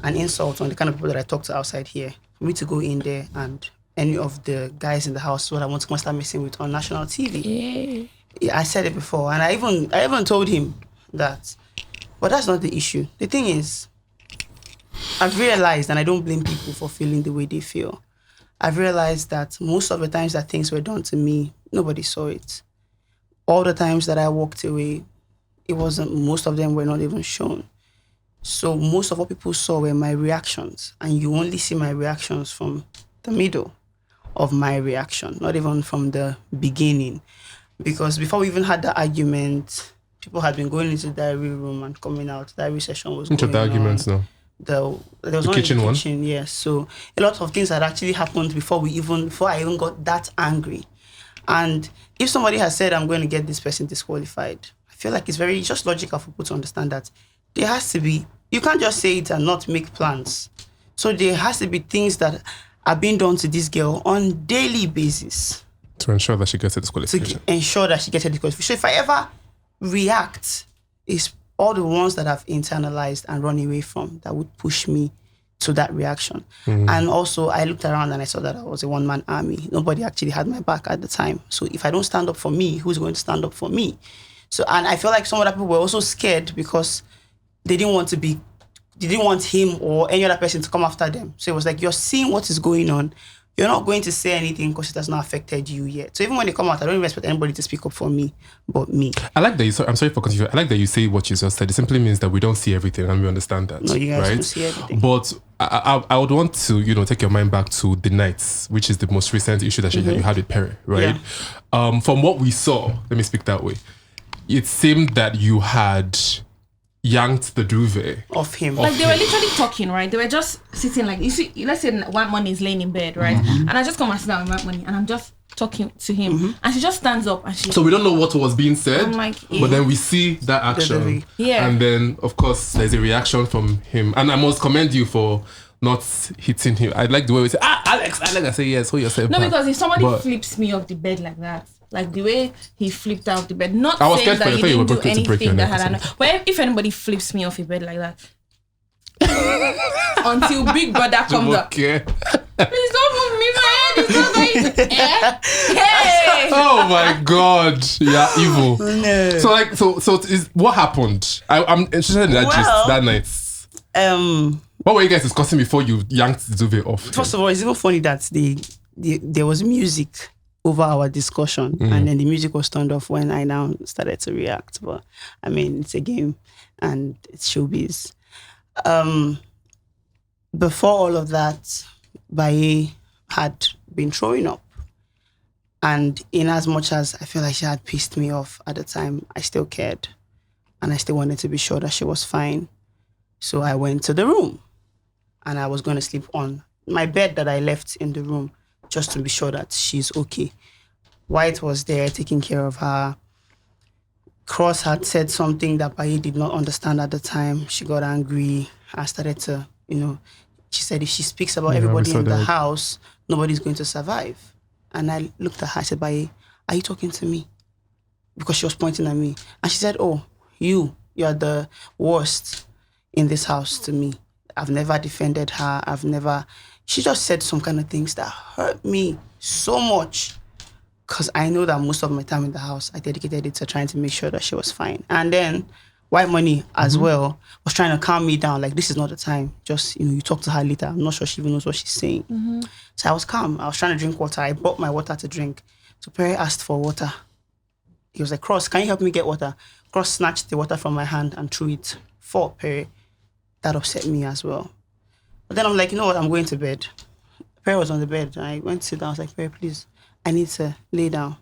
an insult on the kind of people that I talk to outside here. For me to go in there and any of the guys in the house what I want to start messing with on national TV. Yeah, I said it before, and I even told him that. But that's not the issue. The thing is, I've realized, and I don't blame people for feeling the way they feel. I've realized that most of the times that things were done to me, nobody saw it. All the times that I walked away, most of them were not even shown. So most of what people saw were my reactions, and you only see my reactions from the middle of my reaction, not even from the beginning. Because before we even had the argument, people had been going into the diary room and coming out. The diary session was going on. Into the arguments now? There was one in the kitchen, yes. So a lot of things had actually happened before I even got that angry. And if somebody has said, I'm going to get this person disqualified, I feel like it's just logical for people to understand that there has to be, you can't just say it and not make plans. So there has to be things that are being done to this girl on daily basis. To ensure that she gets a disqualification. To ensure that she gets a disqualification. So if I ever react, it's all the ones that I've internalized and run away from that would push me to that reaction. And also, I looked around and I saw that I was a one-man army. Nobody actually had my back at the time. So if I don't stand up for me, who's going to stand up for me? So, and I feel like some other people were also scared because they didn't want him or any other person to come after them. So it was like, you're seeing what is going on. You're not going to say anything because it has not affected you yet. So even when they come out, I don't even expect anybody to speak up for me, but me. I like that I'm sorry for continuing. I like that you say what you just said. It simply means that we don't see everything and we understand that. No, you guys right? don't see everything. But I would want to, take your mind back to the nights, which is the most recent issue that you had with Perry, right? Yeah. From what we saw, let me speak that way, it seemed that you had yanked the duvet of him. Like they were literally talking, right? They were just sitting like, you see, let's say White Money is laying in bed, right? And I just come and sit down with White Money and I'm just talking to him and she just stands up and she... So we don't know what was being said, I'm like, but then we see that action. Yeah. And then, of course, there's a reaction from him. And I must commend you for not hitting him. I like the way we say, Alex. I say, yes, hold yourself back. Because if somebody flips me off the bed like that, like the way he flipped out the bed, not saying that he didn't do anything that had... But if anybody flips me off a bed like that, until Big Brother comes up, please don't move me, my head is not going. Hey! Oh my God, yeah, evil. No. So is what happened? I'm interested in that gist that night. What were you guys discussing before you yanked the duvet off? First of all, it's even funny that there was music over our discussion, and then the music was turned off when I now started to react. But I mean, it's a game and it's showbiz. Before all of that, Baye had been throwing up, and in as much as I feel like she had pissed me off at the time, I still cared and I still wanted to be sure that she was fine. So I went to the room and I was going to sleep on my bed that I left in the room, just to be sure that she's okay. White was there taking care of her. Cross had said something that Baye did not understand at the time. She got angry and started to, she said if she speaks about everybody in the house, nobody's going to survive. And I looked at her, I said, Baye, are you talking to me? Because she was pointing at me. And she said, oh, you're the worst in this house to me. I've never defended her. She just said some kind of things that hurt me so much, because I know that most of my time in the house, I dedicated it to trying to make sure that she was fine. And then White Money as well was trying to calm me down. Like, this is not the time. Just, you talk to her later. I'm not sure she even knows what she's saying. So I was calm. I was trying to drink water. I brought my water to drink. So Perry asked for water. He was like, Cross, can you help me get water? Cross snatched the water from my hand and threw it for Perry. That upset me as well. But then I'm like, you know what? I'm going to bed. Perry was on the bed. I went to sit down. I was like, Perry, please, I need to lay down.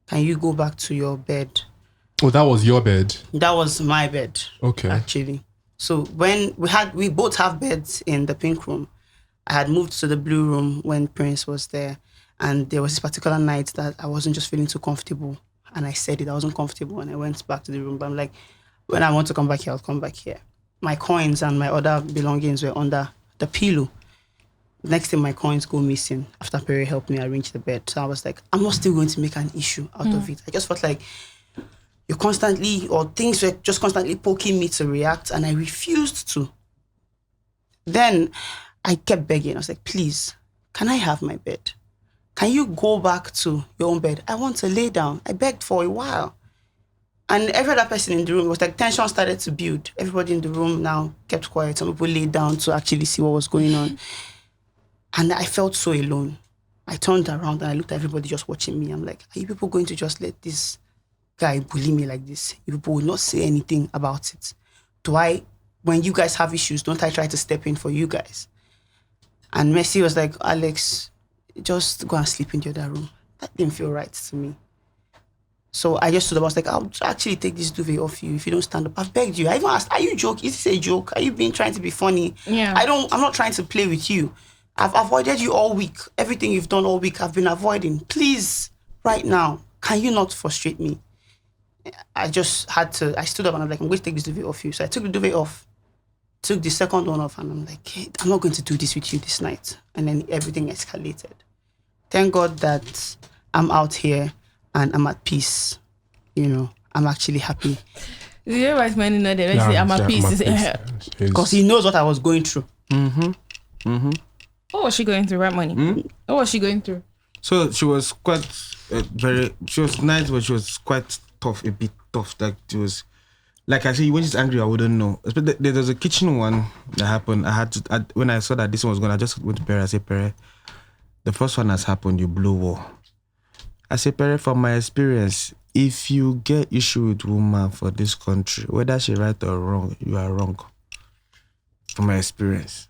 Can you go back to your bed? Oh, that was your bed? That was my bed. Okay. Actually. So when we both have beds in the pink room. I had moved to the blue room when Prince was there. And there was this particular night that I wasn't just feeling too comfortable. And I said it, I wasn't comfortable. And I went back to the room. But I'm like, when I want to come back here, I'll come back here. My coins and my other belongings were under the pillow. Next thing, my coins go missing after Perry helped me arrange the bed. So I was like, I'm not still going to make an issue out of it. I just felt like things were just constantly poking me to react, and I refused to. Then I kept begging. I was like, please, can I have my bed? Can you go back to your own bed? I want to lay down. I begged for a while. And every other person in the room, was like tension started to build. Everybody in the room now kept quiet. Some people laid down to actually see what was going on. And I felt so alone. I turned around and I looked at everybody just watching me. I'm like, are you people going to just let this guy bully me like this? You people will not say anything about it. When you guys have issues, don't I try to step in for you guys? And Messi was like, Alex, just go and sleep in the other room. That didn't feel right to me. So I just stood up. I was like, I'll actually take this duvet off you if you don't stand up. I've begged you. I even asked, are you joking? Is this a joke? Are you trying to be funny? Yeah. I'm not trying to play with you. I've avoided you all week. Everything you've done all week, I've been avoiding. Please, right now, can you not frustrate me? I just had to, I stood up and I'm like, I'm going to take this duvet off you. So I took the duvet off, took the second one off, and I'm like, hey, I'm not going to do this with you this night. And then everything escalated. Thank God that I'm out here and I'm at peace. You know, I'm actually happy. You know what's money not there? When say I'm at peace. Because he knows what I was going through. What was she going through, right, money? What was she going through? So she was quite she was nice, but she was quite tough, a bit tough. Like she was, like I said, when she's angry, I wouldn't know. There was a kitchen one that happened. When I saw that this one was going, I just went to Pere. I said, Pere, the first one has happened, you blow war. I said, Pere, from my experience, if you get issue with woman for this country, whether she right or wrong, you are wrong. From my experience.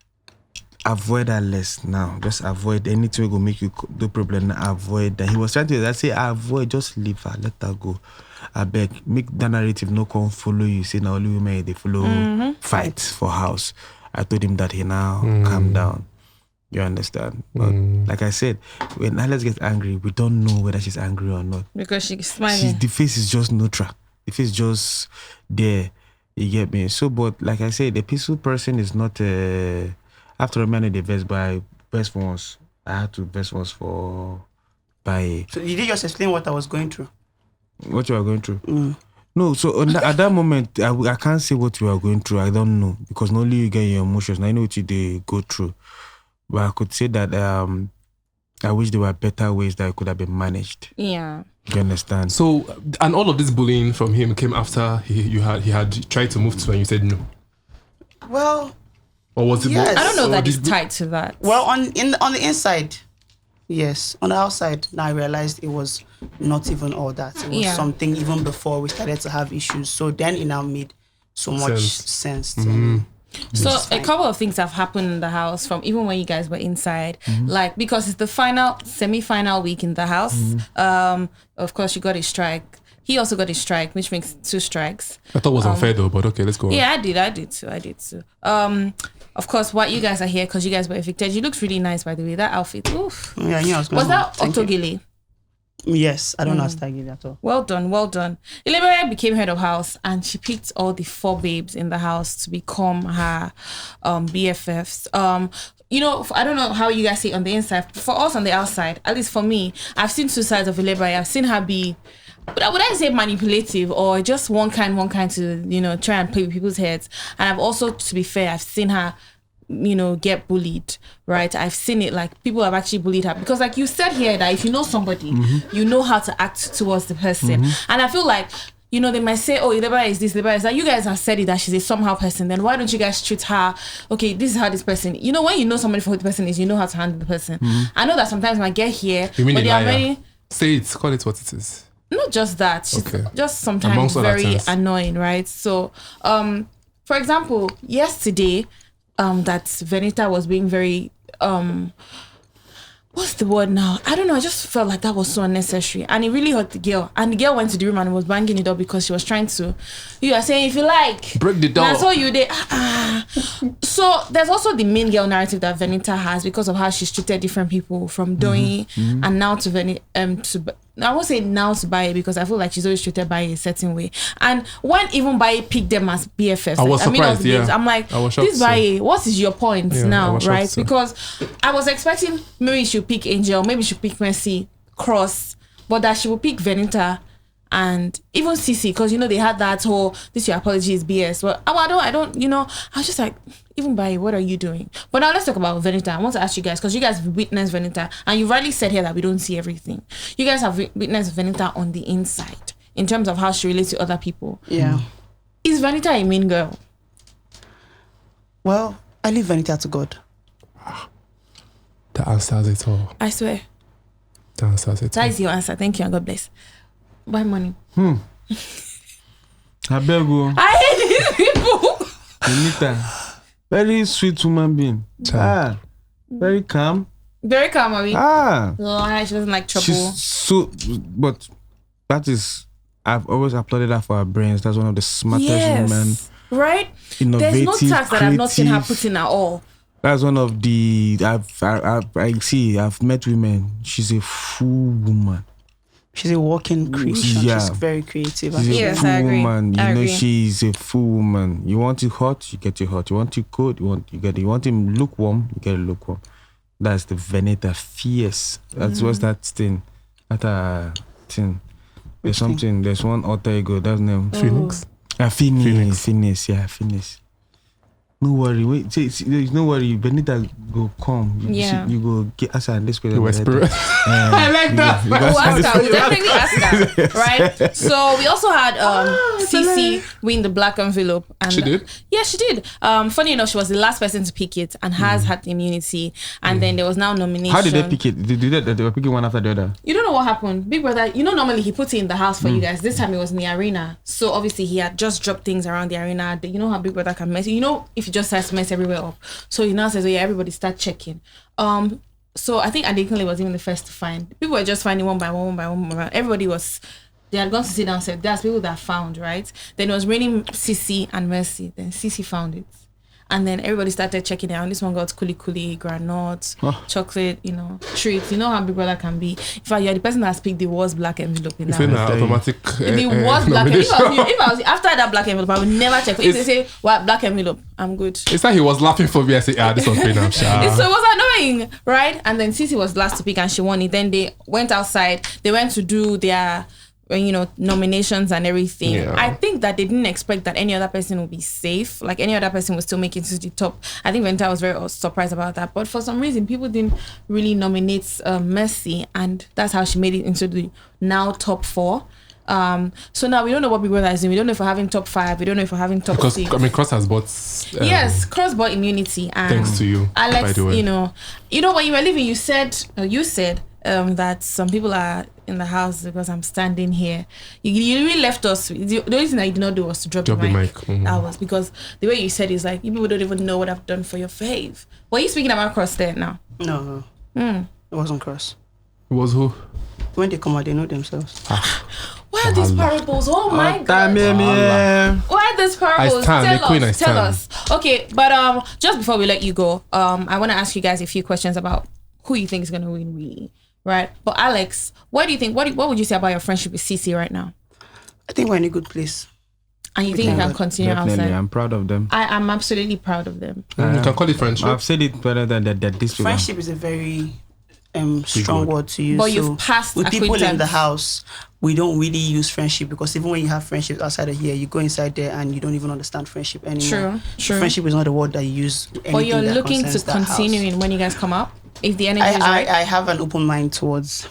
Avoid that less now. Just avoid anything will make you do problem. Avoid that. He was trying to say avoid, just leave her, let her go. I beg, make that narrative no come follow you. Say now only women they follow fight for house. I told him that he now calm down. You understand? But like I said, when Alex gets angry, we don't know whether she's angry or not. Because she's smiling. The face is just neutral. The face is just there. You get me? So, but like I said, the peaceful person is not after a minute, the best ones. I had to best ones for by. So you did just explain what I was going through. What you are going through? No, so at that moment, I can't say what you are going through. I don't know because not only you get your emotions. I know what they go through, but I could say that I wish there were better ways that it could have been managed. Yeah. You understand? So, and all of this bullying from him came after he had tried to move to and you said no. Well. Or was it? Yes. I don't know that it's tied to that. Well, on the inside, yes. On the outside, now I realized it was not even all that. It was something even before we started to have issues. So then it now made so much sense to me. So a couple of things have happened in the house from even when you guys were inside, like because it's the semi-final week in the house. Of course, you got a strike. He also got a strike, which makes 2 strikes. I thought it was unfair though, but okay, let's go on. Yeah, I did too. Of course, what you guys are here because you guys were evicted. You looked really nice, by the way. That outfit, oof. Yeah, I was that Otogile? Yes, I don't know Otogile at all. Well done. Ilebere became head of house and she picked all the 4 babes in the house to become her BFFs. You know, I don't know how you guys see it on the inside. For us on the outside, at least for me, I've seen 2 sides of Ilebere. I've seen her be, would I say manipulative or just one kind to, you know, try and play with people's heads. And I've also, to be fair, I've seen her, you know, get bullied, right? I've seen it, like people have actually bullied her because like you said here that if you know somebody, you know how to act towards the person. And I feel like, you know, they might say, oh, Ilebere is this, Ilebere is that. You guys have said it that she's a somehow person. Then why don't you guys treat her, okay, this is how this person, you know, when you know somebody for who the person is, you know how to handle the person. I know that sometimes when I get here, you mean but there are many. Say it, call it what it is. Not just that, she's just sometimes very annoying, right? So, for example, yesterday, that Venita was being very, what's the word now? I don't know. I just felt like that was so unnecessary. And it really hurt the girl. And the girl went to the room and was banging it up because she was trying to, you are saying, if you like, break the door. That's all you did. So there's also the main girl narrative that Venita has because of how she's treated different people from Doi and now to I won't say now to Baye because I feel like she's always treated Baye a certain way. And when even Baye picked them as BFFs, I was surprised, I'm like, this Baye, what is your point now, right? Because I was expecting maybe she should pick Angel, maybe she should pick Mercy, Cross, but that she would pick Venita and even Cece, because you know they had that whole this your apology is BS. Well, I don't, you know, I was just like, even Baye, what are you doing? But now let's talk about Venita. I want to ask you guys, because you guys witnessed Venita, and you rightly said here that we don't see everything. You guys have witnessed Venita on the inside in terms of how she relates to other people. Yeah. Is Venita a mean girl? Well, I leave Venita to God. That answers it all. I swear. That answers it all. That is your answer. Thank you and God bless. Buy money. I beg you. I hate these people. Venita, very sweet human being. Very calm. Very calm, Abi. She doesn't like trouble. She's so, but that is, I've always applauded her for her brains. That's one of the smartest women. Right? Innovative, there's no tax that I've not seen her put in at all. That's one of the, I've met women. She's a full woman. She's a walking creation. Yeah. She's very creative. She's Yes, a I full agree. woman. I agree. She's a full woman. You want it hot, you get it hot. You want it cold, you get it. You want him lukewarm, you get it lukewarm. That's the Veneta fierce. That's what's that thing. That thing. There's something. There's one alter ego. That's name. Phoenix. Phoenix. Yeah, Phoenix. No worry. Wait. There's no worry. Benita go come. You go get us and this question. Whisper. I like that. We'll ask her. We'll definitely ask her. Right? So we also had Cece win the black envelope. And She did? Yeah, she did. Funny enough, she was the last person to pick it and has had the immunity. And then there was now nomination. How did they pick it? They were picking one after the other. You don't know what happened. Big Brother, normally he puts it in the house for you guys. This time it was in the arena. So obviously he had just dropped things around the arena. You know how Big Brother can mess. If he just starts to mess everywhere up. So he now says, everybody start checking. So I think Adekunle was even the first to find. People were just finding one by one. Everybody they had gone to sit down and said, there's people that found, right? Then it was raining Sisi and Mercy. Then Sisi found it. And then everybody started checking it out. This one got kuli, granuts, chocolate, treats. You know how Big Brother can be. In fact, you're the person that has picked the worst black envelope in that. It's an automatic. The worst black envelope. If I was after that black envelope, I would never check. If they say, black envelope, I'm good. It's like he was laughing for me. I said, this was paying up. So it was annoying, right? And then Cece was last to pick and she won it. Then they went outside. They went to do their nominations and everything. Yeah. I think that they didn't expect that any other person would be safe. Like any other person would still make it to the top. I think Venta was very surprised about that. But for some reason, people didn't really nominate Mercy, and that's how she made it into the now top 4. So now we don't know what Big Brother is doing. We don't know if we're having top 5. We don't know if we're having top 6. Because Cross has bought. Yes, Cross bought immunity. And thanks to you, Alex, by the way. When you were leaving, you said that some people are in the house because I'm standing here. You really left us. The only thing that you did not do was to drop the mic. Mm-hmm. That was because the way you said is like, you people don't even know what I've done for your fave. Were you speaking about Cross there now? No. It wasn't Cross. It was who? When they come out, they know themselves. Why are these parables? Oh my God. Why are these parables? Tell us. Okay, but just before we let you go, I want to ask you guys a few questions about who you think is going to win, really. Right? But Alex, what do you think? What would you say about your friendship with Cece right now? I think we're in a good place. And you think you can continue outside? I'm proud of them. I'm absolutely proud of them. You can call it friendship. I've said it better than that. This friendship is a very strong word to use. But you've passed with people in the house. We don't really use friendship because even when you have friendships outside of here, you go inside there and you don't even understand friendship anymore. True. Friendship is not a word that you use. But you're looking to continue when you guys come up. If the energy is right. I have an open mind towards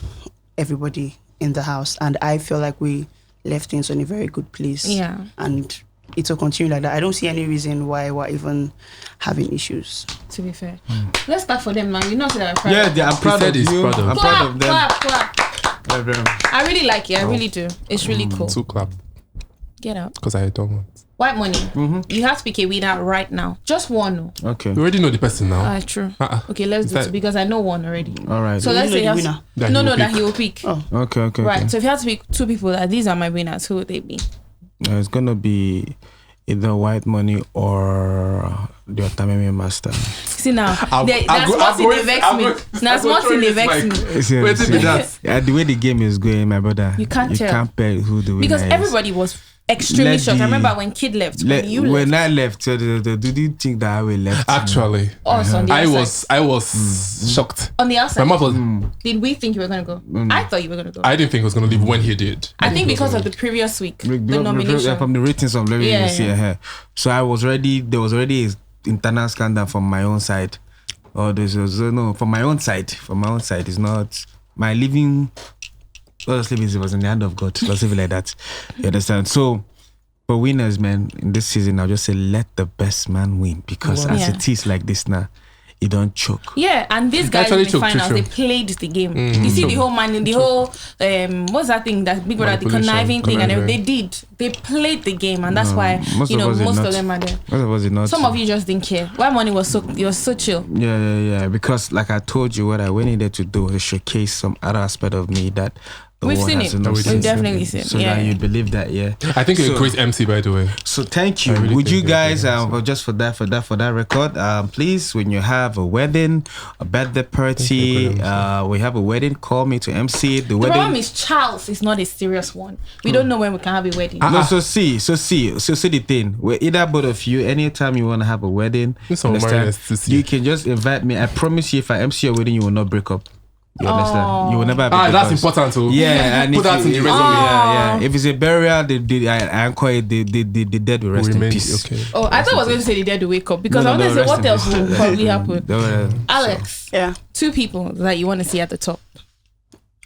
everybody in the house, and I feel like we left things in a very good place. Yeah. And it will continue like that. I don't see any reason why we're even having issues. To be fair. Let's start for them, man. You know that I'm proud of them. I'm proud of you. I'm proud of them. Clap. I really like it. I really do. It's really cool. 2 clap. Get out. Because I don't want. White money. You have to pick a winner right now. Just one. Okay. We already know the person now. True. Okay, let's do it because I know one already. All right. So let's say winner. That he will pick. Oh. Okay. Right. So if you have to pick 2 people that these are my winners, who would they be? It's gonna be either White Money or the Otameme Master. See now, that's what they vex me. That's what they vex me. Wait till that. The way the game is going, my brother, you can't tell who the winner because is. everybody was extremely shocked. I remember when Kid left. When I left, so did you think that I will left? Actually, on the I was shocked. On the outside, my mouth was. Did we think you were gonna go? I thought you were gonna go. I didn't think he was gonna leave when he did. I think because of the previous week, the nomination from the ratings of here. So I was ready. There was already an internal scandal from my own side. From my own side. From my own side, it's not my living. Honestly, it was in the hand of God. Let's leave it like that. You understand? So, for winners, man, in this season, I'll just say let the best man win because as it is like this now, you don't choke. Yeah, and these guys in the finals, they played the game. You see the whole what's that thing that Big Brother, the conniving thing, and everything. They played the game, and that's why most of them are there. Most of us did not. Some of you just didn't care. Why money was so chill. Yeah. Because like I told you, what I went in there to do was to showcase some other aspect of me that We've world seen has it. enough We've sense. definitely seen it. So Yeah. that you believe that, yeah. I think you're a So- great MC, by the way. So thank you. I really Would you think you're a guys, great MC. just for that record, please, when you have a wedding, a birthday party, Thank you, we have a wedding, call me to MC the The wedding. problem is Charles is not a serious one. We don't know when we can have a wedding. No, so see the thing. We're either both of you, anytime you want to have a wedding, This one understand, to see. you can just invite me. I promise you, if I MC your wedding, you will not break up. You understand? You will never have a That's divorce. important too. Yeah, and Put if that in the resume. Yeah. If it's a burial, I anchor it. The dead will rest in Remain- peace. Okay. Oh, I thought I was going to say the dead to wake up because No, I want to say rest what in else peace. will probably happen. Don't- Alex, Yeah. 2 people that you want to see at the top.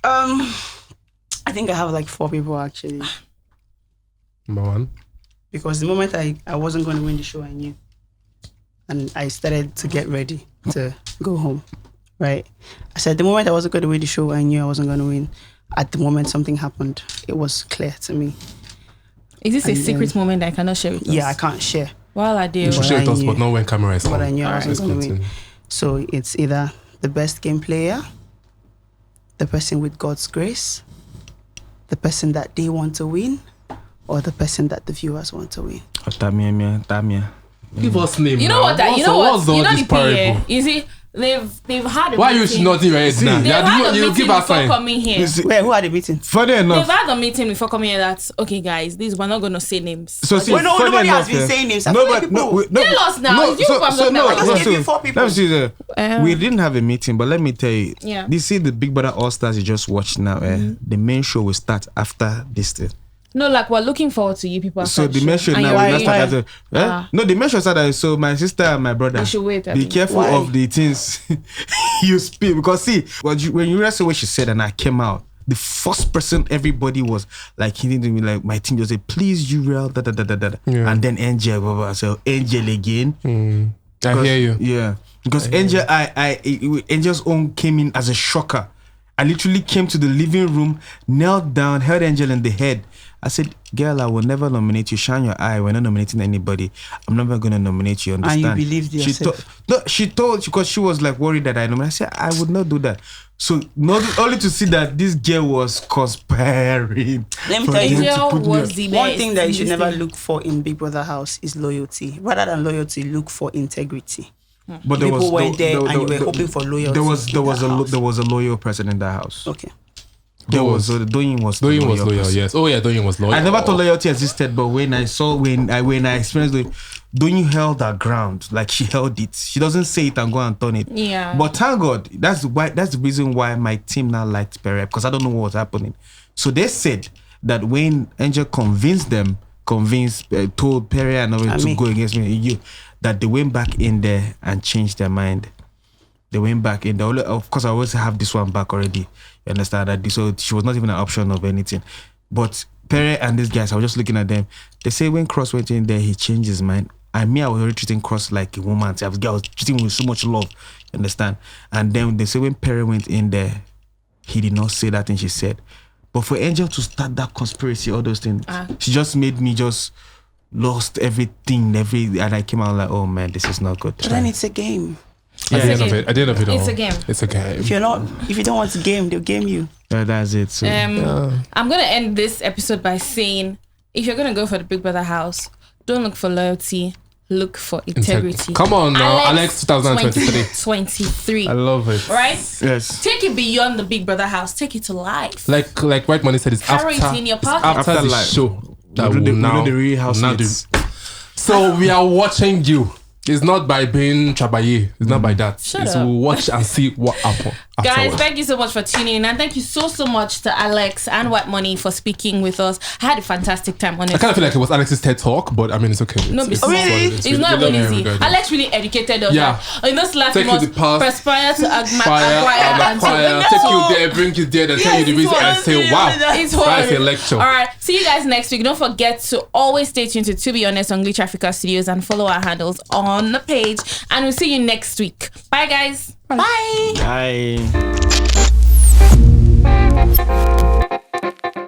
I think I have like 4 people actually. Number 1. Because the moment I wasn't going to win the show, I knew. And I started to get ready to go home, right? I said the moment I wasn't going to win the show, I knew I wasn't going to win. At the moment something happened, it was clear to me. Is this a And secret moment that I cannot share with us? Yeah, I can't share. While I do. You should But share I with us, knew- but not when camera is on. But I knew I Alright. wasn't going to win. Continue. So it's either the best game player, the person with God's grace, the person that they want to win, or the person that the viewers want to win. Tamia. Give us name. You know now. what? What's all The this PA. parable? You see, they've had a Why are you meeting. nodding right now? They've had a You meeting give us before sign. coming here. Where? Who are they meeting? Funny They've enough. had a meeting before coming here that, okay, guys, we're not going to say names. So see, Well, no, funny nobody has enough, been yeah. saying names. No, I've but heard no, people. no. Tell us now. No, It's you who I'm talking about. I just gave you 4 people. Let me see. We didn't have a meeting, but let me tell you. Yeah. You see the Big Brother All Stars you just watched now. The main show will start after this thing. No, like, we're looking forward to you people. So after the main show And now you're will not right. start after. Ah. No, the main show started. So my sister and my brother. We should wait, I Be think. careful Why? of the things you speak, because see, when you read what she said and I came out, the first person everybody was like hitting to me, like my team just said, please you real da da da da da. Yeah. And then Angel, blah, blah, so Angel again. I Because- hear you. Yeah, because Angel, Angel's own came in as a shocker. I literally came to the living room, knelt down, held Angel in the head. I said, "Girl, I will never nominate you. Shine your eye. We're not nominating anybody. I'm never gonna nominate you. Understand?" And you believed yourself. She told because she was like worried that I nominated. I said, "I would not do that." So not only to see that this girl was conspiring. Let me for tell you, them to Angel put me was on. the one best thing that you in should this never thing. look for in Big Brother house is loyalty. Rather than loyalty, look for integrity. But People went there and you were hoping for loyalty. There was in that house. there was a loyal person in that house. Okay. There was Doyin was Doyin was loyal, person. yes. Oh yeah, Doyin was loyal. I never thought loyalty existed, but when I experienced it, Doyin held her ground, like she held it. She doesn't say it and go and turn it. Yeah. But thank God, that's the reason why my team now liked Perry, because I don't know what was happening. So they said that when Angel told Perry and others to me. go against me, that they went back in there and changed their mind. They went back in there. Of course, I always have this one back already. You understand that? So she was not even an option of anything. But Perry and these guys, I was just looking at them. They say when Cross went in there, he changed his mind. And me, I was already treating Cross like a woman. I was treating him with so much love. You understand? And then they say when Perry went in there, he did not say that thing she said. But for Angel to start that conspiracy, all those things, she just made me just lost everything. And I came out like, oh man, this is not good. But then it's a game. At the It's end a of it all. It's a game. It's a game. If you don't want to game, they'll game you. Yeah, that's it. So, I'm going to end this episode by saying, if you're going to go for the Big Brother house, don't look for loyalty, look for integrity. Come on now, Alex 2023. 2023. I love it. Right? yes. Take it beyond the Big Brother house. Take it to life. Like White Money said, it's Carry it after in your pocket. after the life. show that We will do now the real now do. housemates. So we are watching you. It's not by being trabaye. It's not by that. Shut it's up. we'll watch and see what happens. Guys, thank you so much for tuning in, and thank you so much to Alex and White Money for speaking with us. I had a fantastic time, honestly. I kind of feel like it was Alex's TED talk, but I mean it's okay. No, it's it's really? It's not even easy. Alex really educated us. Yeah. Like, in those last Take you months, the past, perspire to Fire and acquire, to take you there, bring you there, then tell you the reason and say, wow, It's that's a horrible. lecture. All right, see you guys next week. Don't forget to always stay tuned to Be Honest on Glitch Africa Studios and follow our handles on the page. And we'll see you next week. Bye, guys. Bye. Bye.